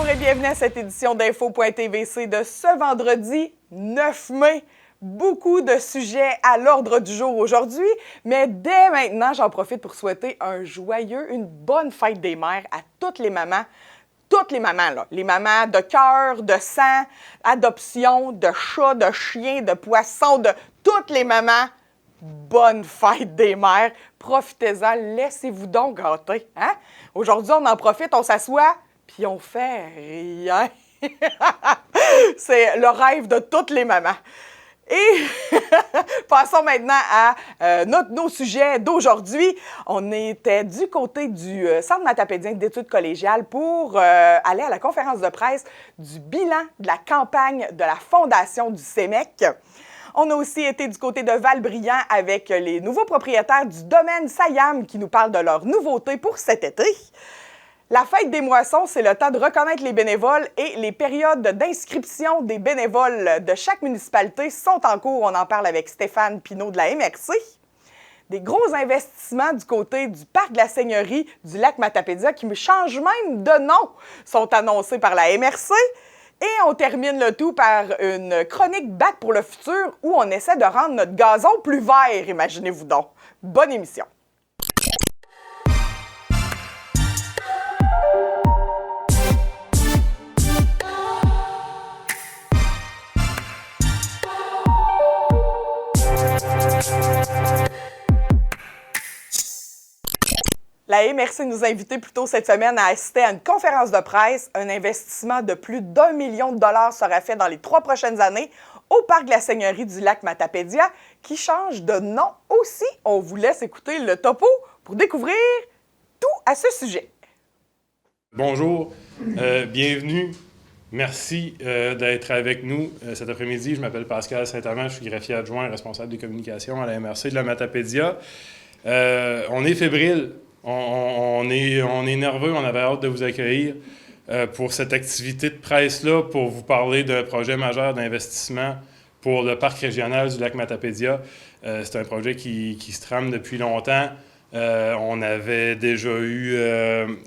Bonjour et bienvenue à cette édition d'Info.tvc de ce vendredi 9 mai. Beaucoup de sujets à l'ordre du jour aujourd'hui, mais dès maintenant, j'en profite pour souhaiter une bonne fête des mères à toutes les mamans. Toutes les mamans, là. Les mamans de cœur, de sang, adoption, de chat, de chien, de poisson, de toutes les mamans. Bonne fête des mères. Profitez-en, laissez-vous donc gâter. Hein? Aujourd'hui, on en profite, on s'assoit, puis on fait rien. C'est le rêve de toutes les mamans. Et passons maintenant à nos sujets d'aujourd'hui. On était du côté du Centre matapédien d'études collégiales pour aller à la conférence de presse du bilan de la campagne de la Fondation du CEMEC. On a aussi été du côté de Val-Brillant avec les nouveaux propriétaires du domaine Sayam qui nous parlent de leurs nouveautés pour cet été. La fête des moissons, c'est le temps de reconnaître les bénévoles et les périodes d'inscription des bénévoles de chaque municipalité sont en cours. On en parle avec Stéphane Pinault de la MRC. Des gros investissements du côté du parc de la Seigneurie du lac Matapédia qui changent même de nom sont annoncés par la MRC. Et on termine le tout par une chronique Bac pour le futur où on essaie de rendre notre gazon plus vert, imaginez-vous donc. Bonne émission! La MRC nous a invités plus tôt cette semaine à assister à une conférence de presse. Un investissement de plus d'1 million de dollars sera fait dans les 3 prochaines années au parc de la Seigneurie du lac Matapédia, qui change de nom aussi. On vous laisse écouter le topo pour découvrir tout à ce sujet. Bonjour, bienvenue. Merci d'être avec nous cet après-midi. Je m'appelle Pascal Saint-Amand, je suis greffier adjoint et responsable des communications à la MRC de la Matapédia. On est fébrile. On est nerveux, on avait hâte de vous accueillir pour cette activité de presse-là, pour vous parler d'un projet majeur d'investissement pour le parc régional du lac Matapédia. C'est un projet qui se trame depuis longtemps. On avait déjà eu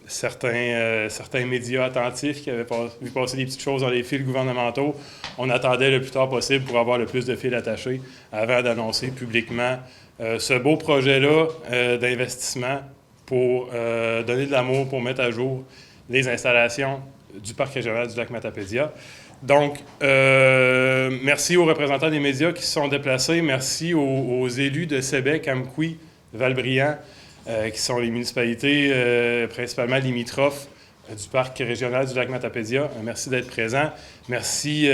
certains médias attentifs qui avaient vu passer des petites choses dans les fils gouvernementaux. On attendait le plus tard possible pour avoir le plus de fils attachés avant d'annoncer publiquement ce beau projet-là d'investissement pour donner de l'amour, pour mettre à jour les installations du parc régional du lac Matapédia. Donc, merci aux représentants des médias qui se sont déplacés. Merci aux élus de Sébec, Amqui, Val-Brillant, qui sont les municipalités principalement limitrophes du parc régional du lac Matapédia. Merci d'être présents. Merci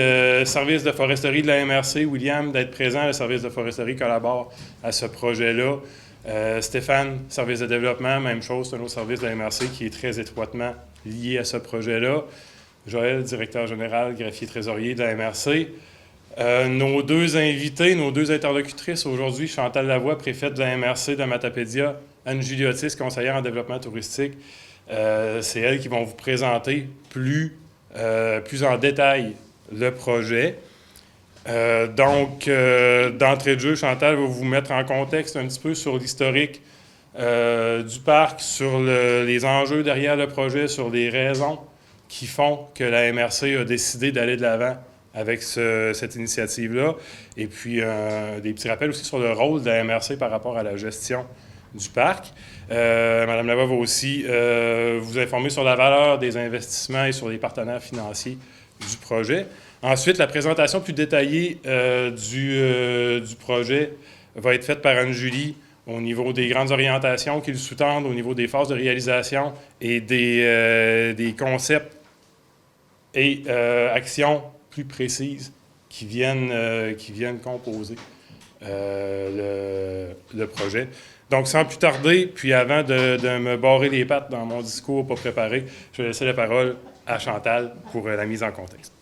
service de foresterie de la MRC, William, d'être présent. Le service de foresterie collabore à ce projet-là. Stéphane, service de développement, même chose, c'est un autre service de la MRC qui est très étroitement lié à ce projet-là. Joël, directeur général, greffier trésorier de la MRC. Nos deux invités, nos deux interlocutrices aujourd'hui, Chantal Lavoie, préfète de la MRC de Matapédia, Anne Juliotis, conseillère en développement touristique. C'est elles qui vont vous présenter plus en détail le projet. Donc, d'entrée de jeu, Chantal va vous mettre en contexte un petit peu sur l'historique du parc, sur les enjeux derrière le projet, sur les raisons qui font que la MRC a décidé d'aller de l'avant avec cette initiative-là. Et puis, des petits rappels aussi sur le rôle de la MRC par rapport à la gestion du parc. Madame Lavoie va aussi vous informer sur la valeur des investissements et sur les partenaires financiers du projet. Ensuite, la présentation plus détaillée du projet va être faite par Anne-Julie au niveau des grandes orientations qui le sous-tendent, au niveau des phases de réalisation et des concepts et actions plus précises qui viennent composer le projet. Donc, sans plus tarder, puis avant de me barrer les pattes dans mon discours pas préparé, je vais laisser la parole à Chantal pour la mise en contexte.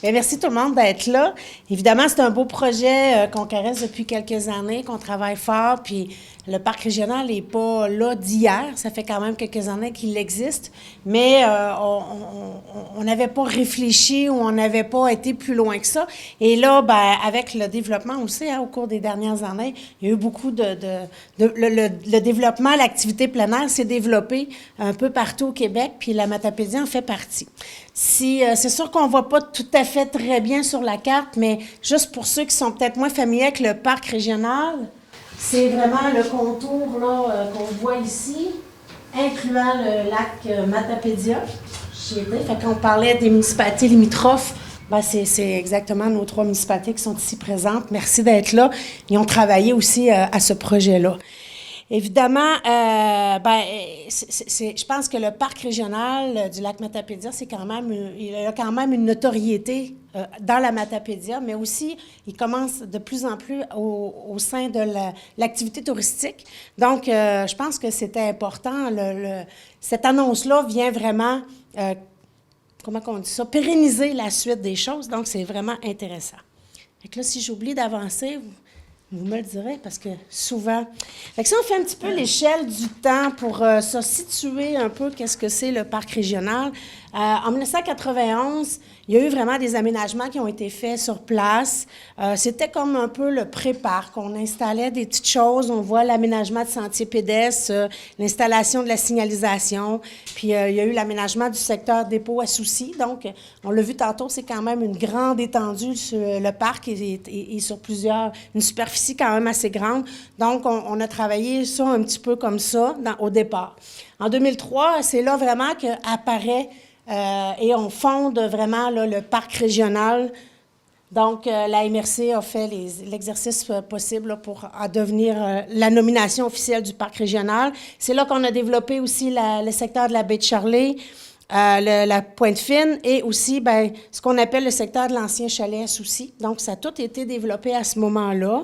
Bien, merci tout le monde d'être là. Évidemment, c'est un beau projet qu'on caresse depuis quelques années, qu'on travaille fort, puis Le parc régional n'est pas là d'hier. Ça fait quand même quelques années qu'il existe, mais on n'avait pas réfléchi ou on n'avait pas été plus loin que ça. Et là, ben, avec le développement aussi, au cours des dernières années, il y a eu beaucoup le développement, l'activité plein air s'est développée un peu partout au Québec, puis la Matapédia en fait partie. C'est sûr qu'on ne voit pas tout à fait très bien sur la carte, mais juste pour ceux qui sont peut-être moins familiers avec le parc régional, c'est vraiment le contour là, qu'on voit ici, incluant le lac Matapédia. J'y étais. Fait qu'on parlait des municipalités limitrophes. Ben, c'est exactement nos 3 municipalités qui sont ici présentes. Merci d'être là. Ils ont travaillé aussi à ce projet-là. Évidemment, je pense que le parc régional du lac Matapédia, il a quand même une notoriété dans la Matapédia, mais aussi, il commence de plus en plus au sein de l'activité touristique. Donc, je pense que c'était important. Cette annonce-là vient vraiment, comment on dit ça, pérenniser la suite des choses. Donc, c'est vraiment intéressant. Fait que là, si j'oublie d'avancer, vous me le direz, parce que souvent... Fait que si on fait un petit peu l'échelle du temps pour se situer un peu qu'est-ce que c'est le parc régional, en 1991, il y a eu vraiment des aménagements qui ont été faits sur place. C'était comme un peu le pré-parc. On installait des petites choses. On voit l'aménagement de sentiers pédestres, l'installation de la signalisation. Puis, il y a eu l'aménagement du secteur dépôt à Soucy. Donc, on l'a vu tantôt, c'est quand même une grande étendue sur le parc et sur une superficie quand même assez grande. Donc, on a travaillé ça un petit peu comme ça au départ. En 2003, c'est là vraiment qu'apparaît et on fonde vraiment là, le parc régional. Donc, la MRC a fait l'exercice possible là, pour devenir la nomination officielle du parc régional. C'est là qu'on a développé aussi le secteur de la baie de Charley, la Pointe-Fine et aussi ce qu'on appelle le secteur de l'ancien chalet à Soucy. Donc, ça a tout été développé à ce moment-là.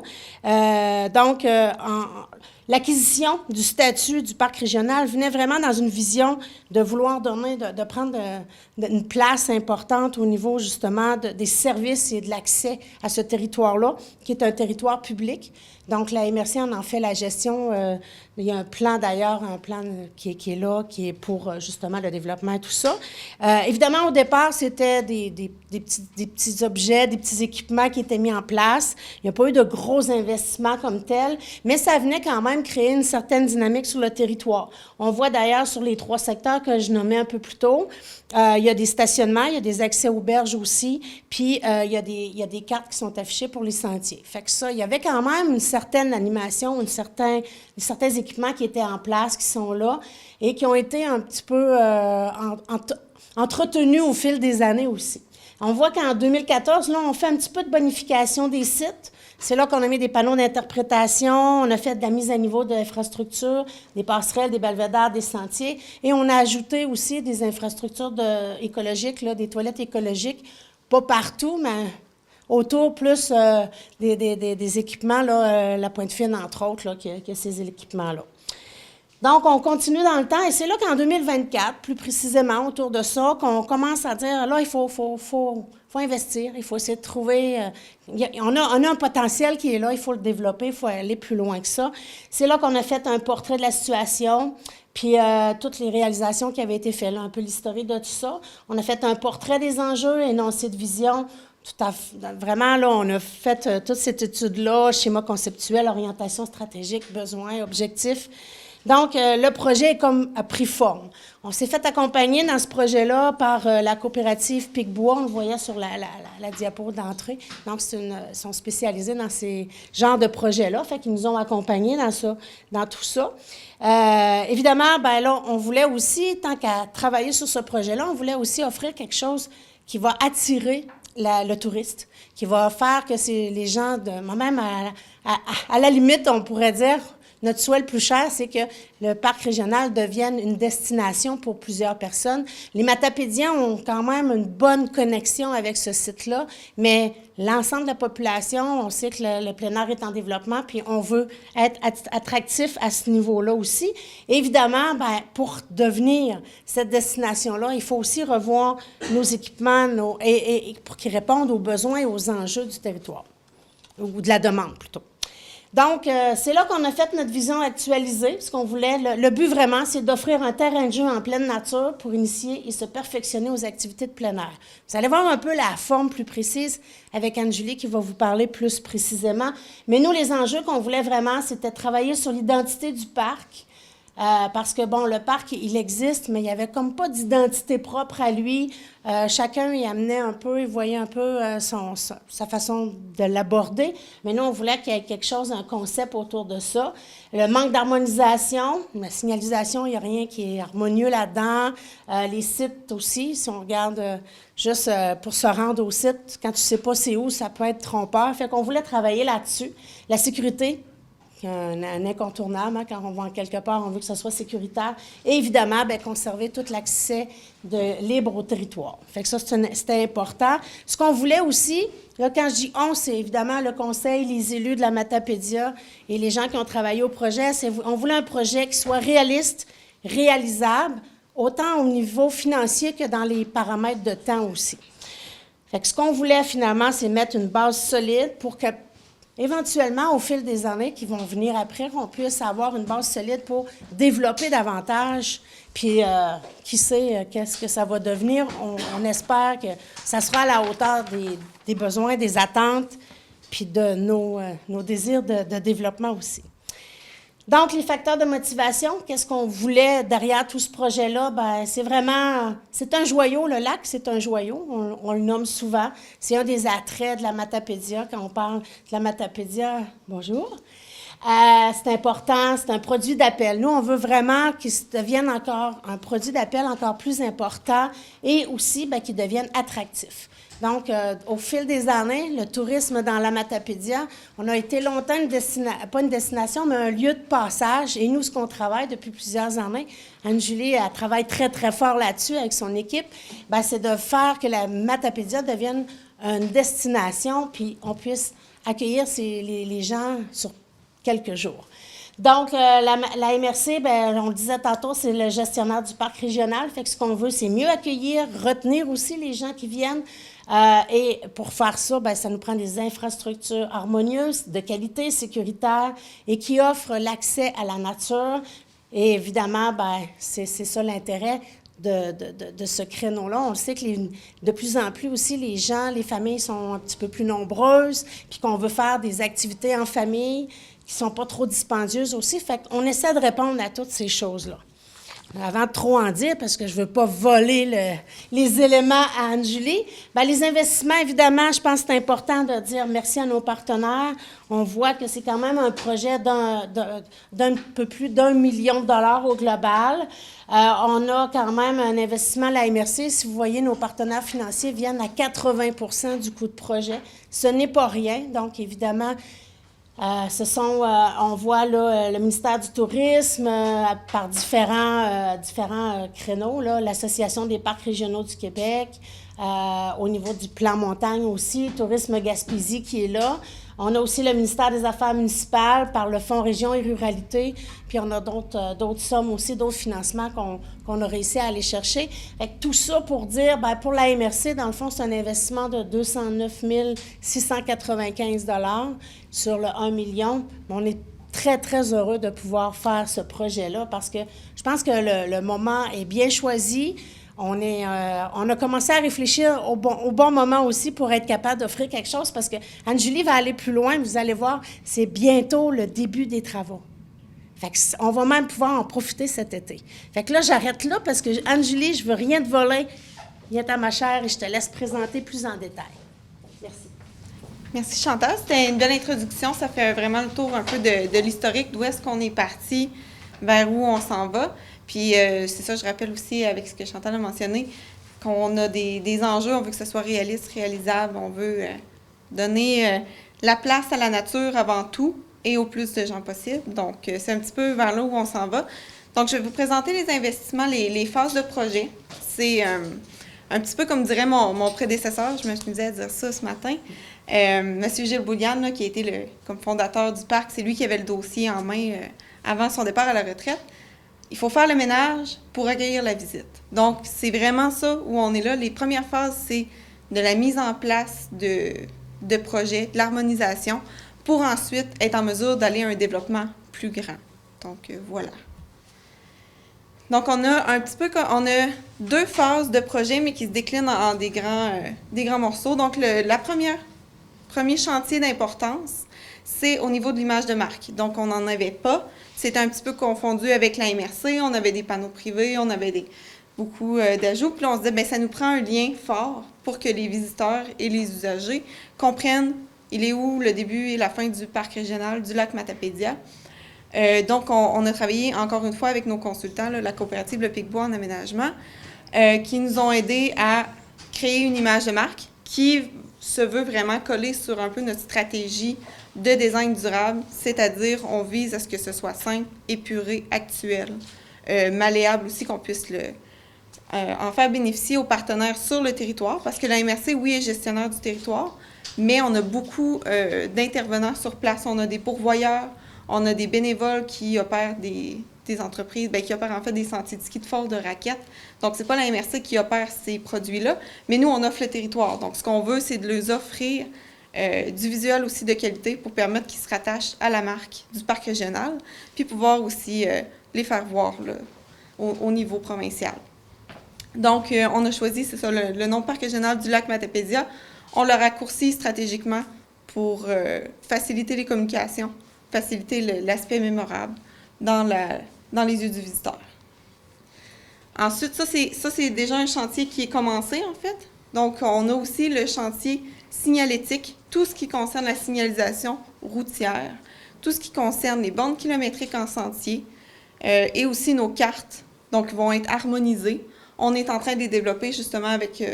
L'acquisition du statut du parc régional venait vraiment dans une vision de vouloir de prendre une place importante au niveau justement des services et de l'accès à ce territoire-là, qui est un territoire public. Donc, la MRC en fait la gestion. Il y a un plan d'ailleurs, qui est là, qui est pour justement le développement et tout ça. Évidemment, au départ, c'était des petits objets, des petits équipements qui étaient mis en place. Il n'y a pas eu de gros investissements comme tels, mais ça venait quand même créer une certaine dynamique sur le territoire. On voit d'ailleurs sur les 3 secteurs que je nommais un peu plus tôt, il y a des stationnements, il y a des accès aux berges aussi, puis il y a des cartes qui sont affichées pour les sentiers. Fait que ça, il y avait quand même une certaine animation, certains équipements qui étaient en place, qui sont là, et qui ont été un petit peu entretenus au fil des années aussi. On voit qu'en 2014, là, on fait un petit peu de bonification des sites. C'est là qu'on a mis des panneaux d'interprétation, on a fait de la mise à niveau de l'infrastructure, des passerelles, des belvédères, des sentiers, et on a ajouté aussi des infrastructures écologiques, là, des toilettes écologiques, pas partout, mais autour, plus des équipements, là, la Pointe-Fine, entre autres, là, qui a ces équipements-là. Donc, on continue dans le temps, et c'est là qu'en 2024, plus précisément, autour de ça, qu'on commence à dire, là, il faut investir, il faut essayer de trouver... on a un potentiel qui est là, il faut le développer, il faut aller plus loin que ça. C'est là qu'on a fait un portrait de la situation, puis toutes les réalisations qui avaient été faites, là, un peu l'historique de tout ça. On a fait un portrait des enjeux, énoncé de vision. Vraiment, là, on a fait toute cette étude-là, schéma conceptuel, orientation stratégique, besoins, objectifs. Donc, le projet a pris forme. On s'est fait accompagner dans ce projet-là par la coopérative Picbois, on le voyait sur la diapo d'entrée. Donc, ils sont spécialisés dans ces genres de projets-là, fait qu'ils nous ont accompagnés dans tout ça. Évidemment, là, on voulait aussi, tant qu'à travailler sur ce projet-là, on voulait aussi offrir quelque chose qui va attirer le touriste, qui va faire que les gens, même à la limite, on pourrait dire, notre souhait le plus cher, c'est que le parc régional devienne une destination pour plusieurs personnes. Les Matapédiens ont quand même une bonne connexion avec ce site-là, mais l'ensemble de la population, on sait que le plein air est en développement, puis on veut être attractif à ce niveau-là aussi. Et évidemment, pour devenir cette destination-là, il faut aussi revoir nos équipements et pour qu'ils répondent aux besoins et aux enjeux du territoire, ou de la demande plutôt. Donc, c'est là qu'on a fait notre vision actualisée, ce qu'on voulait. Le but vraiment, c'est d'offrir un terrain de jeu en pleine nature pour initier et se perfectionner aux activités de plein air. Vous allez voir un peu la forme plus précise avec Anne-Julie qui va vous parler plus précisément. Mais nous, les enjeux qu'on voulait vraiment, c'était de travailler sur l'identité du parc. Parce que, bon, le parc, il existe, mais il n'y avait comme pas d'identité propre à lui. Chacun y amenait un peu, il voyait un peu sa façon de l'aborder. Mais nous, on voulait qu'il y ait quelque chose, un concept autour de ça. Le manque d'harmonisation, la signalisation, il n'y a rien qui est harmonieux là-dedans. Les sites aussi, si on regarde juste pour se rendre au site, quand tu ne sais pas c'est où, ça peut être trompeur. Fait qu'on voulait travailler là-dessus. La sécurité, un incontournable, hein, quand on va en quelque part, on veut que ce soit sécuritaire. Et évidemment, bien, conserver tout l'accès libre au territoire. Fait que ça, c'était important. Ce qu'on voulait aussi, là, quand je dis on, c'est évidemment le conseil, les élus de la Matapédia et les gens qui ont travaillé au projet. On voulait un projet qui soit réaliste, réalisable, autant au niveau financier que dans les paramètres de temps aussi. Fait que ce qu'on voulait finalement, c'est mettre une base solide pour que éventuellement, au fil des années qui vont venir après, on puisse avoir une base solide pour développer davantage. Puis, qui sait qu'est-ce que ça va devenir. On espère que ça sera à la hauteur des besoins, des attentes, puis de nos désirs de développement aussi. Donc, les facteurs de motivation, qu'est-ce qu'on voulait derrière tout ce projet-là? Bien, c'est un joyau, le lac, c'est un joyau, on le nomme souvent. C'est un des attraits de la Matapédia, quand on parle de la Matapédia. Bonjour. C'est important, c'est un produit d'appel. Nous, on veut vraiment qu'il devienne encore un produit d'appel encore plus important et aussi qu'il devienne attractif. Donc, au fil des années, le tourisme dans la Matapédia, on a été longtemps pas une destination, mais un lieu de passage. Et nous, ce qu'on travaille depuis plusieurs années, Anne-Julie, elle travaille très, très fort là-dessus avec son équipe, c'est de faire que la Matapédia devienne une destination, puis on puisse accueillir les gens sur quelques jours. Donc, la MRC, on le disait tantôt, c'est le gestionnaire du parc régional. Fait que ce qu'on veut, c'est mieux accueillir, retenir aussi les gens qui viennent. Et pour faire ça, ça nous prend des infrastructures harmonieuses, de qualité, sécuritaire et qui offrent l'accès à la nature. Et évidemment, c'est ça l'intérêt de ce créneau-là. On sait que de plus en plus aussi, les gens, les familles sont un petit peu plus nombreuses, puis qu'on veut faire des activités en famille qui ne sont pas trop dispendieuses aussi. Fait qu'on essaie de répondre à toutes ces choses-là. Avant de trop en dire, parce que je ne veux pas voler les éléments à Anne-Julie, les investissements, évidemment, je pense que c'est important de dire merci à nos partenaires. On voit que c'est quand même un projet d'un peu plus d'1 million de dollars au global. On a quand même un investissement à la MRC. Si vous voyez, nos partenaires financiers viennent à 80% du coût de projet. Ce n'est pas rien. Donc, évidemment, on voit là, le ministère du Tourisme par différents créneaux, là, l'Association des parcs régionaux du Québec, au niveau du plan montagne aussi, Tourisme Gaspésie qui est là. On a aussi le ministère des Affaires municipales par le Fonds Région et Ruralité, puis on a d'autres sommes aussi, d'autres financements qu'on a réussi à aller chercher. Fait que tout ça pour dire, pour la MRC, dans le fond, c'est un investissement de 209 695 $ sur le 1 million. On est très, très heureux de pouvoir faire ce projet-là parce que je pense que le moment est bien choisi. On a commencé à réfléchir au bon moment aussi pour être capable d'offrir quelque chose parce que Anne-Julie va aller plus loin. Vous allez voir, c'est bientôt le début des travaux. Fait que on va même pouvoir en profiter cet été. Fait que là, j'arrête là parce que Anne-Julie, je veux rien te voler. Viens à ma chère et je te laisse présenter plus en détail. Merci. Merci Chantal, c'était une belle introduction. Ça fait vraiment le tour un peu de l'historique, d'où est-ce qu'on est parti, vers où on s'en va. Puis c'est ça, je rappelle aussi avec ce que Chantal a mentionné, qu'on a des enjeux, on veut que ce soit réaliste, réalisable, on veut donner la place à la nature avant tout et au plus de gens possible. Donc c'est un petit peu vers là où on s'en va. Donc je vais vous présenter les investissements, les phases de projet. C'est un petit peu comme dirait mon prédécesseur, je me suis mis à dire ça ce matin. Monsieur Gilles Bouliane, là, qui a été comme fondateur du parc, c'est lui qui avait le dossier en main avant son départ à la retraite. Il faut faire le ménage pour accueillir la visite. Donc, c'est vraiment ça où on est là. Les premières phases, c'est de la mise en place de projets, de l'harmonisation pour ensuite être en mesure d'aller à un développement plus grand. Donc, voilà. Donc, on a on a 2 phases de projet, mais qui se déclinent en des grands morceaux. Donc, premier chantier d'importance, c'est au niveau de l'image de marque. Donc, on n'en avait pas. C'était un petit peu confondu avec la MRC. On avait des panneaux privés, on avait beaucoup d'ajouts. Puis là, on se disait, bien, ça nous prend un lien fort pour que les visiteurs et les usagers comprennent il est où le début et la fin du parc régional du lac Matapédia. Donc, on a travaillé encore une fois avec nos consultants, là, la coopérative Le Picbois en aménagement, qui nous ont aidés à créer une image de marque qui se veut vraiment coller sur un peu notre stratégie de design durable, c'est-à-dire on vise à ce que ce soit simple, épuré, actuel, malléable aussi, qu'on puisse en faire bénéficier aux partenaires sur le territoire, parce que la MRC, oui, est gestionnaire du territoire, mais on a beaucoup d'intervenants sur place. On a des pourvoyeurs, on a des bénévoles qui opèrent des entreprises, qui opèrent en fait des sentiers de ski de fort, de raquettes. Donc, c'est pas la MRC qui opère ces produits-là, mais nous, on offre le territoire. Donc, ce qu'on veut, c'est de leur offrir du visuel aussi de qualité pour permettre qu'ils se rattachent à la marque du parc régional, puis pouvoir aussi les faire voir là, au niveau provincial. Donc, on a choisi, c'est ça, le nom parc régional du lac Matapédia. On l'a raccourci stratégiquement pour faciliter les communications, faciliter l'aspect mémorable dans les yeux du visiteur. Ensuite, ça, c'est déjà un chantier qui est commencé, en fait. Donc, on a aussi le chantier signalétique, tout ce qui concerne la signalisation routière, tout ce qui concerne les bandes kilométriques en sentier et aussi nos cartes, donc, vont être harmonisées. On est en train de les développer, justement, avec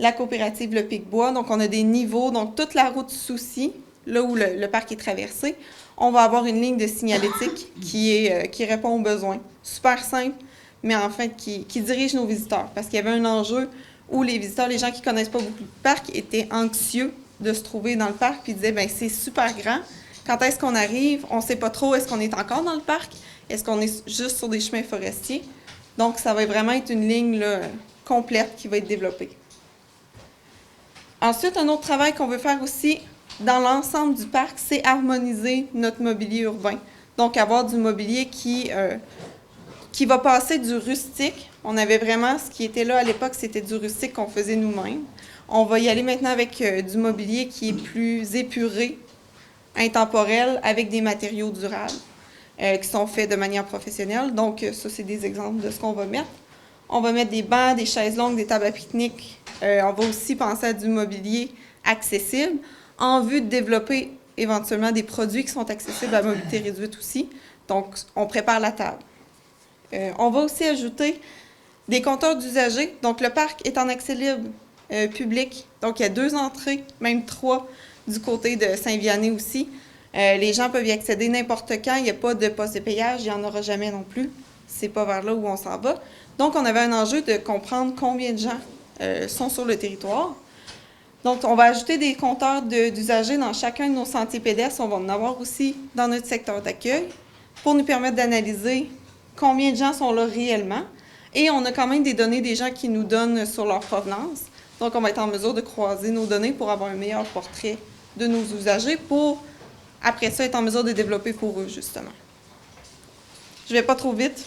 la coopérative Le Picbois. Donc, on a des niveaux. Donc, toute la route Soucy, là où le parc est traversé, on va avoir une ligne de signalétique qui répond aux besoins. Super simple, mais en fait, qui dirige nos visiteurs. Parce qu'il y avait un enjeu où les visiteurs, les gens qui ne connaissent pas beaucoup le parc, étaient anxieux de se trouver dans le parc, puis disaient, bien, c'est super grand. Quand est-ce qu'on arrive? On ne sait pas trop. Est-ce qu'on est encore dans le parc? Est-ce qu'on est juste sur des chemins forestiers? Donc, ça va vraiment être une ligne là, complète qui va être développée. Ensuite, un autre travail qu'on veut faire aussi dans l'ensemble du parc, c'est harmoniser notre mobilier urbain. Donc, avoir du mobilier qui va passer du rustique. On avait vraiment, ce qui était là à l'époque, c'était du rustique qu'on faisait nous-mêmes. On va y aller maintenant avec du mobilier qui est plus épuré, intemporel, avec des matériaux durables qui sont faits de manière professionnelle. Donc, ça, c'est des exemples de ce qu'on va mettre. On va mettre des bancs, des chaises longues, des tables à pique-nique. On va aussi penser à du mobilier accessible en vue de développer éventuellement des produits qui sont accessibles à mobilité réduite aussi. Donc, on prépare la table. On va aussi ajouter des compteurs d'usagers. Donc, le parc est en accès libre public. Donc, il y a 2 entrées, même 3 du côté de Saint-Vianney aussi. Les gens peuvent y accéder n'importe quand. Il n'y a pas de poste de payage. Il n'y en aura jamais non plus. C'est pas vers là où on s'en va. Donc, on avait un enjeu de comprendre combien de gens sont sur le territoire. Donc, on va ajouter des compteurs d'usagers dans chacun de nos sentiers pédestres. On va en avoir aussi dans notre secteur d'accueil pour nous permettre d'analyser combien de gens sont là réellement. Et on a quand même des données des gens qui nous donnent sur leur provenance. Donc, on va être en mesure de croiser nos données pour avoir un meilleur portrait de nos usagers pour, après ça, être en mesure de développer pour eux, justement. Je ne vais pas trop vite.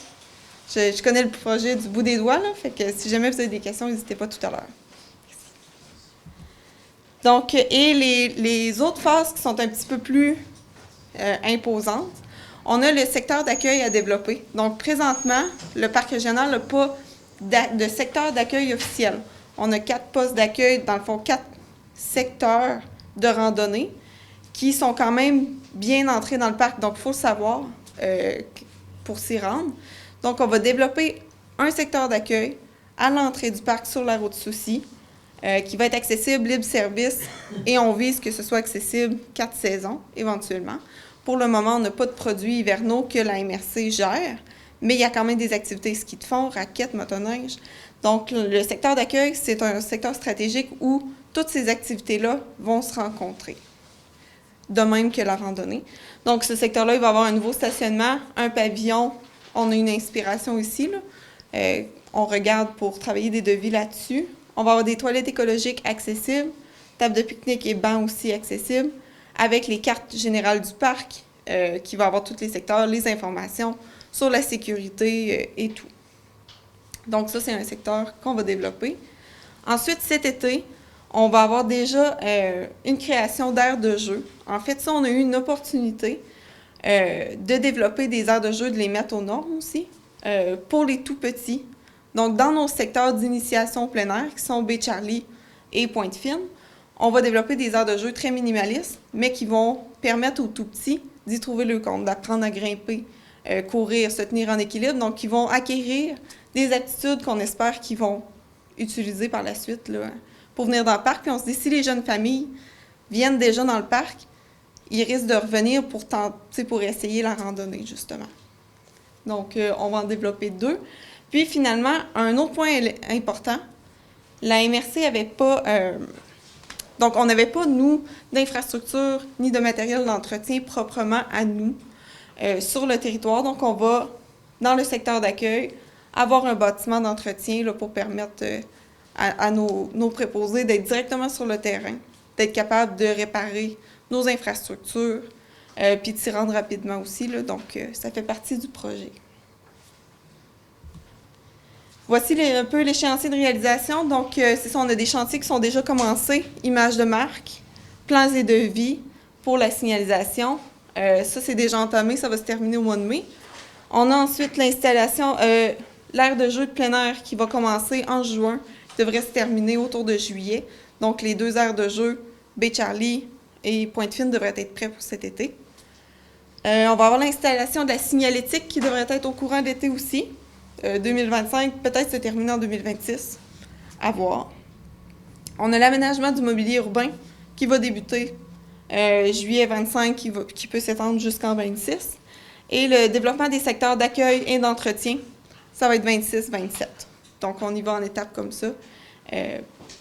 Je connais le projet du bout des doigts, là, fait que si jamais vous avez des questions, n'hésitez pas tout à l'heure. Donc, et les autres phases qui sont un petit peu plus imposantes, on a le secteur d'accueil à développer. Donc, présentement, le parc régional n'a pas de secteur d'accueil officiel. On a 4 postes d'accueil, dans le fond, 4 secteurs de randonnée qui sont quand même bien entrés dans le parc. Donc, il faut le savoir pour s'y rendre. Donc, on va développer un secteur d'accueil à l'entrée du parc sur la route Soucy qui va être accessible, libre service, et on vise que ce soit accessible 4 saisons, éventuellement. Pour le moment, on n'a pas de produits hivernaux que la MRC gère, mais il y a quand même des activités ski de fond, raquettes, motoneige. Donc, le secteur d'accueil, c'est un secteur stratégique où toutes ces activités-là vont se rencontrer, de même que la randonnée. Donc, ce secteur-là, il va avoir un nouveau stationnement, un pavillon. On a une inspiration ici, là. On regarde pour travailler des devis là-dessus. On va avoir des toilettes écologiques accessibles, table de pique-nique et bancs aussi accessibles, avec les cartes générales du parc, qui va avoir tous les secteurs, les informations sur la sécurité et tout. Donc ça, c'est un secteur qu'on va développer. Ensuite, cet été, on va avoir déjà une création d'aires de jeu. En fait, ça, on a eu une opportunité de développer des aires de jeu, de les mettre aux normes aussi, pour les tout-petits. Donc, dans nos secteurs d'initiation au plein air, qui sont Baie-Charlie et Pointe-Fine, on va développer des aires de jeu très minimalistes, mais qui vont permettre aux tout-petits d'y trouver le compte, d'apprendre à grimper, courir, se tenir en équilibre. Donc, qui vont acquérir des aptitudes qu'on espère qu'ils vont utiliser par la suite là, pour venir dans le parc. Puis on se dit, si les jeunes familles viennent déjà dans le parc, ils risquent de revenir pour essayer la randonnée, justement. Donc, on va en développer 2. Puis, finalement, un autre point important, la MRC n'avait pas... donc, on n'avait pas, nous, d'infrastructure ni de matériel d'entretien proprement à nous sur le territoire. Donc, on va, dans le secteur d'accueil, avoir un bâtiment d'entretien là, pour permettre à nos préposés d'être directement sur le terrain, d'être capable de réparer nos infrastructures, puis de s'y rendre rapidement aussi. Là, donc, ça fait partie du projet. Voici un peu l'échéancier de réalisation. Donc, c'est ça, on a des chantiers qui sont déjà commencés. Images de marque, plans et devis pour la signalisation. Ça, c'est déjà entamé, ça va se terminer au mois de mai. On a ensuite l'installation, l'aire de jeu de plein air qui va commencer en juin, qui devrait se terminer autour de juillet. Donc, les 2 aires de jeu, Baie-Charlie et Pointe-Fine, devraient être prêts pour cet été. On va avoir l'installation de la signalétique qui devrait être au courant d'été aussi. 2025, peut-être se terminer en 2026, à voir. On a l'aménagement du mobilier urbain qui va débuter juillet 25, qui peut s'étendre jusqu'en 26. Et le développement des secteurs d'accueil et d'entretien, ça va être 26-27. Donc, on y va en étapes comme ça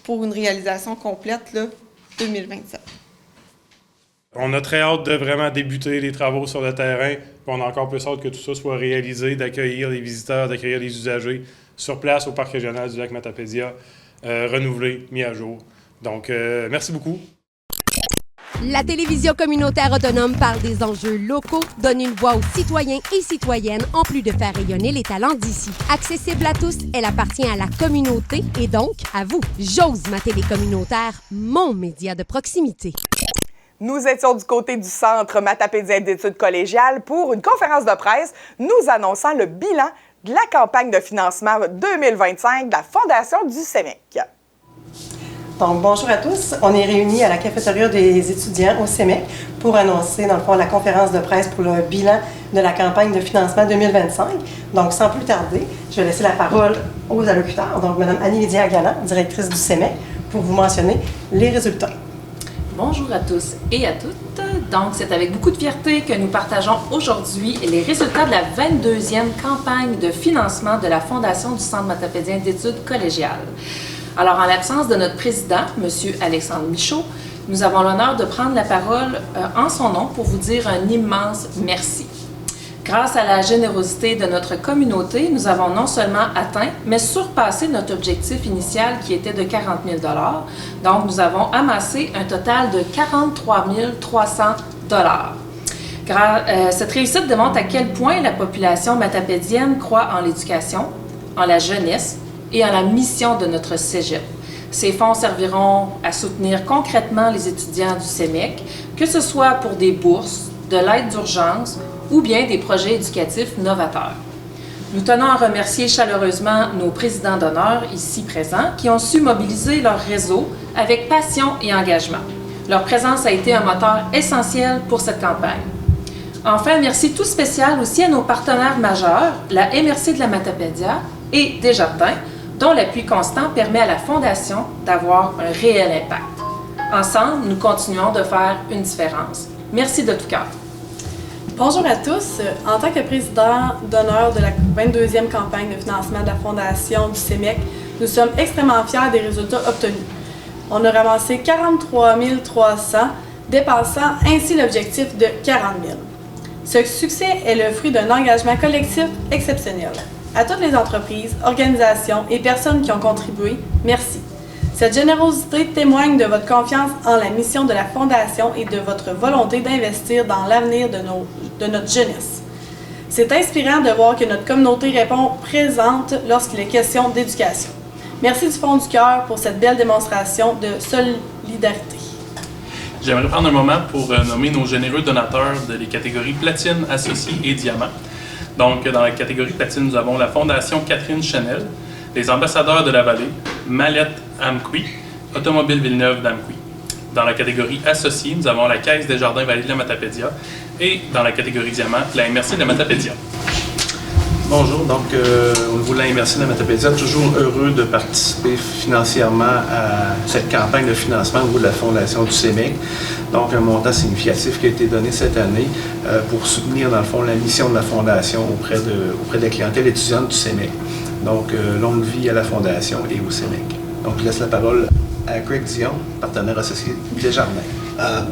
pour une réalisation complète, là, 2027. On a très hâte de vraiment débuter les travaux sur le terrain. Puis on a encore plus hâte que tout ça soit réalisé, d'accueillir les visiteurs, d'accueillir les usagers sur place au Parc régional du lac Matapédia, renouvelé, mis à jour. Donc, merci beaucoup. La télévision communautaire autonome parle des enjeux locaux, donne une voix aux citoyens et citoyennes en plus de faire rayonner les talents d'ici. Accessible à tous, elle appartient à la communauté et donc à vous. J'ose ma télé communautaire, mon média de proximité. Nous étions du côté du Centre matapédien d'études collégiales pour une conférence de presse nous annonçant le bilan de la campagne de financement 2025 de la Fondation du CEMEC. Donc, bonjour à tous. On est réunis à la cafétéria des étudiants au CEMEC pour annoncer, dans le fond, la conférence de presse pour le bilan de la campagne de financement 2025. Donc, sans plus tarder, je vais laisser la parole aux allocuteurs. Donc, Mme Annie-Lydia Agana, directrice du CEMEC, pour vous mentionner les résultats. Bonjour à tous et à toutes. Donc, c'est avec beaucoup de fierté que nous partageons aujourd'hui les résultats de la 22e campagne de financement de la Fondation du Centre matapédien d'études collégiales. Alors, en l'absence de notre président, M. Alexandre Michaud, nous avons l'honneur de prendre la parole en son nom pour vous dire un immense merci. Grâce à la générosité de notre communauté, nous avons non seulement atteint, mais surpassé notre objectif initial qui était de 40 000 $. Donc, nous avons amassé un total de 43 300 $. Cette réussite démontre à quel point la population matapédienne croit en l'éducation, en la jeunesse et en la mission de notre cégep. Ces fonds serviront à soutenir concrètement les étudiants du CEMEC, que ce soit pour des bourses, de l'aide d'urgence ou bien des projets éducatifs novateurs. Nous tenons à remercier chaleureusement nos présidents d'honneur ici présents qui ont su mobiliser leur réseau avec passion et engagement. Leur présence a été un moteur essentiel pour cette campagne. Enfin, merci tout spécial aussi à nos partenaires majeurs, la MRC de la Matapédia et Desjardins, dont l'appui constant permet à la Fondation d'avoir un réel impact. Ensemble, nous continuons de faire une différence. Merci de tout cœur. Bonjour à tous. En tant que président d'honneur de la 22e campagne de financement de la Fondation du CEMEC, nous sommes extrêmement fiers des résultats obtenus. On a ramassé 43 300, dépassant ainsi l'objectif de 40 000. Ce succès est le fruit d'un engagement collectif exceptionnel. À toutes les entreprises, organisations et personnes qui ont contribué, merci. Cette générosité témoigne de votre confiance en la mission de la Fondation et de votre volonté d'investir dans l'avenir de notre jeunesse. C'est inspirant de voir que notre communauté répond présente lorsqu'il est question d'éducation. Merci du fond du cœur pour cette belle démonstration de solidarité. J'aimerais prendre un moment pour nommer nos généreux donateurs des catégories platine, associés et diamant. Donc, dans la catégorie platine, nous avons la Fondation Catherine Chanel, les ambassadeurs de la vallée, Mallette Amqui, Automobile Villeneuve d'Amqui. Dans la catégorie associée, nous avons la Caisse des Jardins Vallée de la Matapédia et dans la catégorie diamant, la MRC de la Matapédia. Bonjour, donc au niveau de la MRC de la Matapédia, toujours heureux de participer financièrement à cette campagne de financement au niveau de la Fondation du CEMEC. Donc un montant significatif qui a été donné cette année pour soutenir dans le fond la mission de la Fondation auprès de la clientèle étudiante du CEMEC. Donc longue vie à la Fondation et au CEMEC. Donc je laisse la parole à Greg Dion, partenaire associé Desjardins.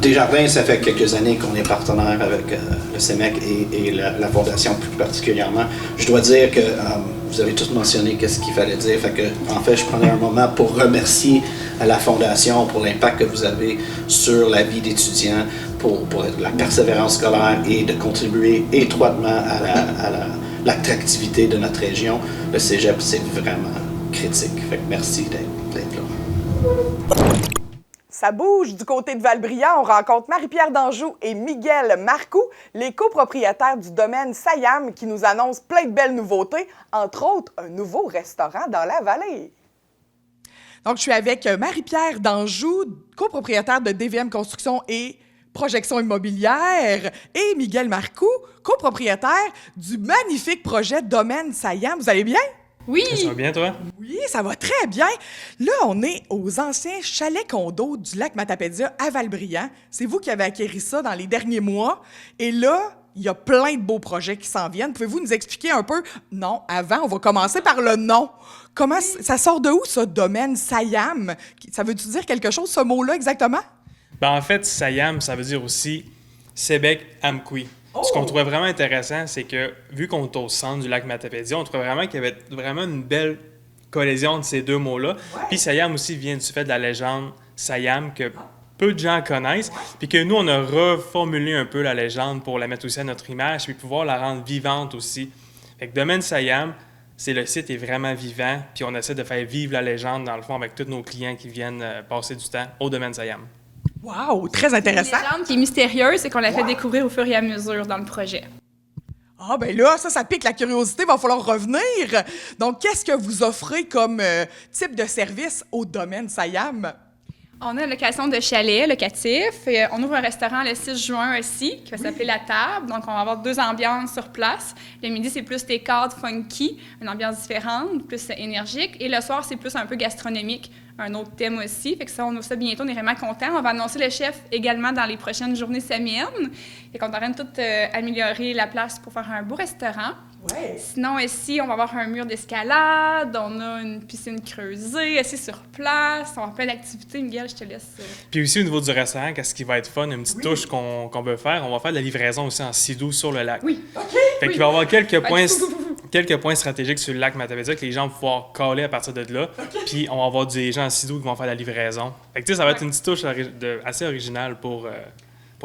Desjardins, ça fait quelques années qu'on est partenaire avec le CEMEC et la Fondation plus particulièrement. Je dois dire que vous avez tous mentionné qu'est-ce qu'il fallait dire. En fait, je prenais un moment pour remercier la Fondation pour l'impact que vous avez sur la vie d'étudiants, pour la persévérance scolaire et de contribuer étroitement à l'attractivité de notre région. Le cégep, c'est vraiment critique. Merci d'être là. Ça bouge du côté de Val-Brillant. On rencontre Marie-Pierre Danjou et Miguel Marcoux, les copropriétaires du domaine Sayam, qui nous annoncent plein de belles nouveautés, entre autres un nouveau restaurant dans la vallée. Donc, je suis avec Marie-Pierre Danjou, copropriétaire de DVM Construction et Projection Immobilière, et Miguel Marcoux, copropriétaire du magnifique projet Domaine Sayam. Vous allez bien? Oui! Ça va bien, toi? Oui, ça va très bien. Là, on est aux anciens chalets condos du lac Matapédia à Val-Brillant. C'est vous qui avez acquéri ça dans les derniers mois. Et là, il y a plein de beaux projets qui s'en viennent. Pouvez-vous nous expliquer un peu? Non, avant, on va commencer par le nom. Comment ça sort de où, ce domaine Sayam? Ça veut-tu dire quelque chose, ce mot-là, exactement? Ben, en fait, Sayam, ça veut dire aussi Sébec Amqui. Oh! Ce qu'on trouvait vraiment intéressant, c'est que, vu qu'on est au centre du lac Matapédia, on trouvait vraiment qu'il y avait vraiment une belle collision de ces deux mots-là. Ouais. Puis Sayam aussi vient du fait de la légende Sayam que peu de gens connaissent, puis que nous, on a reformulé un peu la légende pour la mettre aussi à notre image, puis pouvoir la rendre vivante aussi. Fait que Domaine Sayam, le site est vraiment vivant, puis on essaie de faire vivre la légende, dans le fond, avec tous nos clients qui viennent passer du temps au Domaine Sayam. Wow, très intéressant. Une légende qui est mystérieuse, c'est qu'on l'a fait découvrir au fur et à mesure dans le projet. Ah, ben là, ça pique la curiosité, va falloir revenir. Donc, qu'est-ce que vous offrez comme type de service au domaine Sayam? On a une location de chalet locatif. On ouvre un restaurant le 6 juin aussi, qui va s'appeler La Table. Donc, on va avoir 2 ambiances sur place. Le midi, c'est plus des cadres funky, une ambiance différente, plus énergique. Et le soir, c'est plus un peu gastronomique, un autre thème aussi. Fait que ça, on ouvre ça bientôt, on est vraiment contents. On va annoncer le chef également dans les prochaines journées semaines. Fait qu'on est en train de tout améliorer la place pour faire un beau restaurant. Ouais. Sinon, ici, on va avoir un mur d'escalade, on a une piscine creusée, assis sur place, on va avoir plein d'activités. Miguel, je te laisse. Puis aussi, au niveau du restaurant, qu'est-ce qui va être fun, une petite touche qu'on veut faire, on va faire de la livraison aussi en sidou sur le lac. Oui, OK. Fait qu'il va y avoir quelques points stratégiques sur le lac Matapédia que les gens vont pouvoir caler à partir de là. Puis on va avoir des gens en sidou qui vont faire la livraison. Fait que tu sais, ça va être une petite touche assez originale pour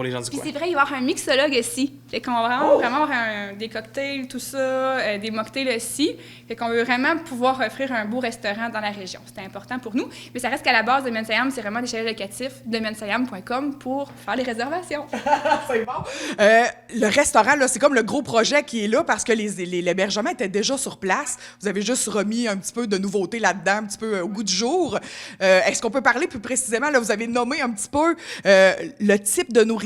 les gens du coin. Puis c'est vrai, il va y avoir un mixologue ici. Fait qu'on va vraiment avoir des cocktails, tout ça, des mocktails aussi. Fait qu'on veut vraiment pouvoir offrir un beau restaurant dans la région. C'est important pour nous. Mais ça reste qu'à la base, Domaine Sayam, c'est vraiment des chalets locatifs, domainesayam.com pour faire les réservations. C'est bon. Le restaurant, là, c'est comme le gros projet qui est là parce que l'hébergement était déjà sur place. Vous avez juste remis un petit peu de nouveautés là-dedans, un petit peu au goût du jour. Est-ce qu'on peut parler plus précisément? Là, vous avez nommé un petit peu le type de nourriture.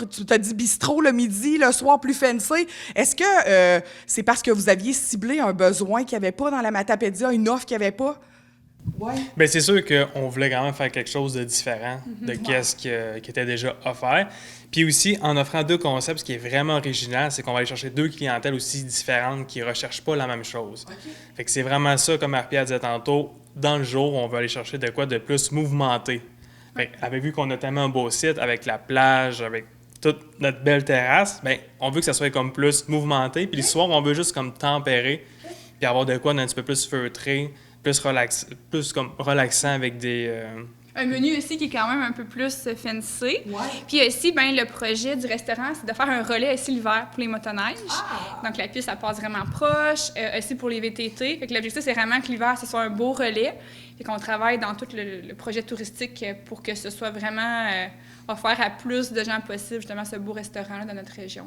Tu t'as dit bistrot le midi, le soir plus fancy. Est-ce que c'est parce que vous aviez ciblé un besoin qu'il n'y avait pas dans la Matapédia, une offre qu'il n'y avait pas? Ouais. Bien, c'est sûr qu'on voulait quand même faire quelque chose de différent de qu'est-ce qui était déjà offert. Puis aussi, en offrant 2 concepts, ce qui est vraiment original, c'est qu'on va aller chercher 2 clientèles aussi différentes qui ne recherchent pas la même chose. Okay. Fait que c'est vraiment ça, comme Marie-Pierre disait tantôt, dans le jour, on va aller chercher de quoi de plus mouvementé. Avec vu qu'on a tellement un beau site, avec la plage, avec toute notre belle terrasse, bien, on veut que ça soit comme plus mouvementé. Puis le soir, on veut juste comme tempérer. puis avoir de quoi d'un petit peu plus feutré, plus comme relaxant avec des... Un menu aussi qui est quand même un peu plus fancy. Puis aussi, ben, le projet du restaurant, c'est de faire un relais aussi l'hiver pour les motoneiges. Donc, la piste, ça passe vraiment proche. Aussi pour les VTT. Fait que l'objectif, c'est vraiment que l'hiver, ce soit un beau relais. Fait qu'on travaille dans tout le projet touristique pour que ce soit vraiment offert à plus de gens possible, justement, ce beau restaurant-là dans notre région.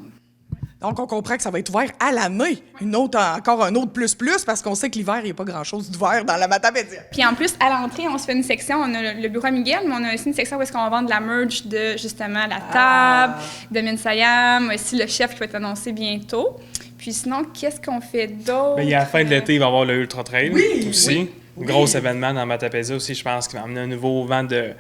Donc, on comprend que ça va être ouvert à l'année. Encore un autre plus, parce qu'on sait que l'hiver, il n'y a pas grand-chose d'ouvert dans la Matapédienne. Puis en plus, à l'entrée, on se fait une section, on a le bureau à Miguel, mais on a aussi une section où est-ce qu'on va vendre de la merch de, justement, la table, de Minsayam, aussi le chef qui va être annoncé bientôt. Puis sinon, qu'est-ce qu'on fait d'autre? Bien, à la fin de l'été, il va y avoir le Ultra Trail aussi. Gros événement dans Matapédia aussi, je pense, qui va amener un nouveau vent de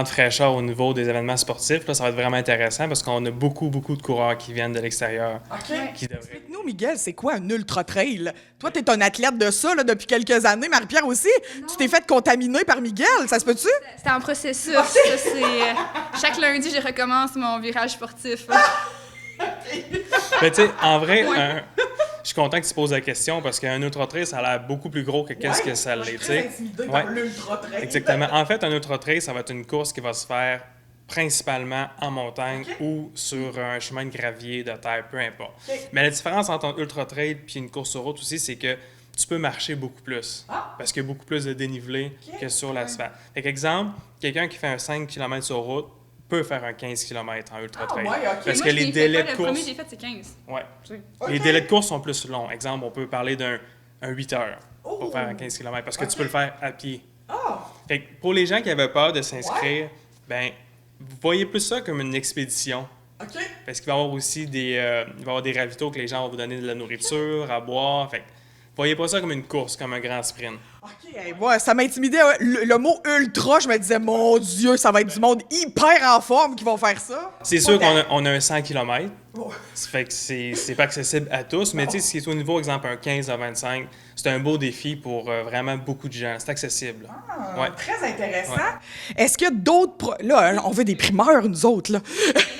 fraîcheur au niveau des événements sportifs. Là, ça va être vraiment intéressant parce qu'on a beaucoup de coureurs qui viennent de l'extérieur. Explique-nous, Miguel, c'est quoi un ultra-trail? Toi, t'es un athlète de ça là, depuis quelques années. Marie-Pierre aussi. Non. Tu t'es fait contaminer par Miguel, ça se peut-tu? C'est en processus. Ça, chaque lundi, je recommence mon virage sportif. Mais tu sais, en vrai, je suis content que tu te poses la question parce qu'un ultra-trail, ça a l'air beaucoup plus gros que qu'est-ce que ça l'est. Je suis très intimidée par l'ultra-trail. Exactement. En fait, un ultra-trail, ça va être une course qui va se faire principalement en montagne ou sur un chemin de gravier, de terre, peu importe. Mais la différence entre un ultra-trail et une course sur route aussi, c'est que tu peux marcher beaucoup plus parce qu'il y a beaucoup plus de dénivelé que sur l'asphalte. Fait qu'exemple, quelqu'un qui fait un 5 km sur route peut faire un 15 km en ultra-trail. Parce que les délais de course... Le premier que j'ai fait, c'est 15. Les délais de course sont plus longs. Exemple, on peut parler d'un 8 heures pour faire un 15 km parce que tu peux le faire à pied. Fait que pour les gens qui avaient peur de s'inscrire, ben vous voyez plus ça comme une expédition. Parce qu'il va y avoir aussi des ravitaux que les gens vont vous donner de la nourriture, à boire. Fait que voyez pas ça comme une course, comme un grand sprint. Moi, ça m'intimidait. Le mot ultra, je me disais, mon Dieu, ça va être du monde hyper en forme qui vont faire ça. C'est sûr qu'on a un 100 km. Ça fait que c'est pas accessible à tous, mais tu sais, si c'est au niveau, exemple, un 15 à 25, c'est un beau défi pour vraiment beaucoup de gens. C'est accessible. Très intéressant. Est-ce qu'il y a d'autres... Là, on veut des primeurs, nous autres, là.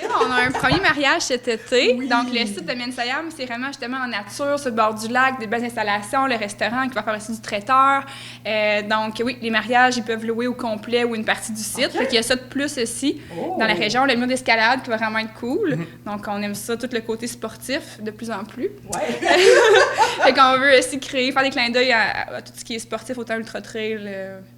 Là, on a un premier mariage cet été. Donc, le site de Minsayam, c'est vraiment justement en nature, sur le bord du lac, des belles installations, le restaurant qui va faire aussi du traiteur. Donc, oui, les mariages, ils peuvent louer au complet ou une partie du site. Fait qu'il y a ça de plus aussi dans la région. Le mur d'escalade qui va vraiment être cool. Donc, on aime ça, tout le côté sportif, de plus en plus. Fait qu'on veut aussi faire des clins d'œil à tout ce qui est sportif, autant ultra-trail,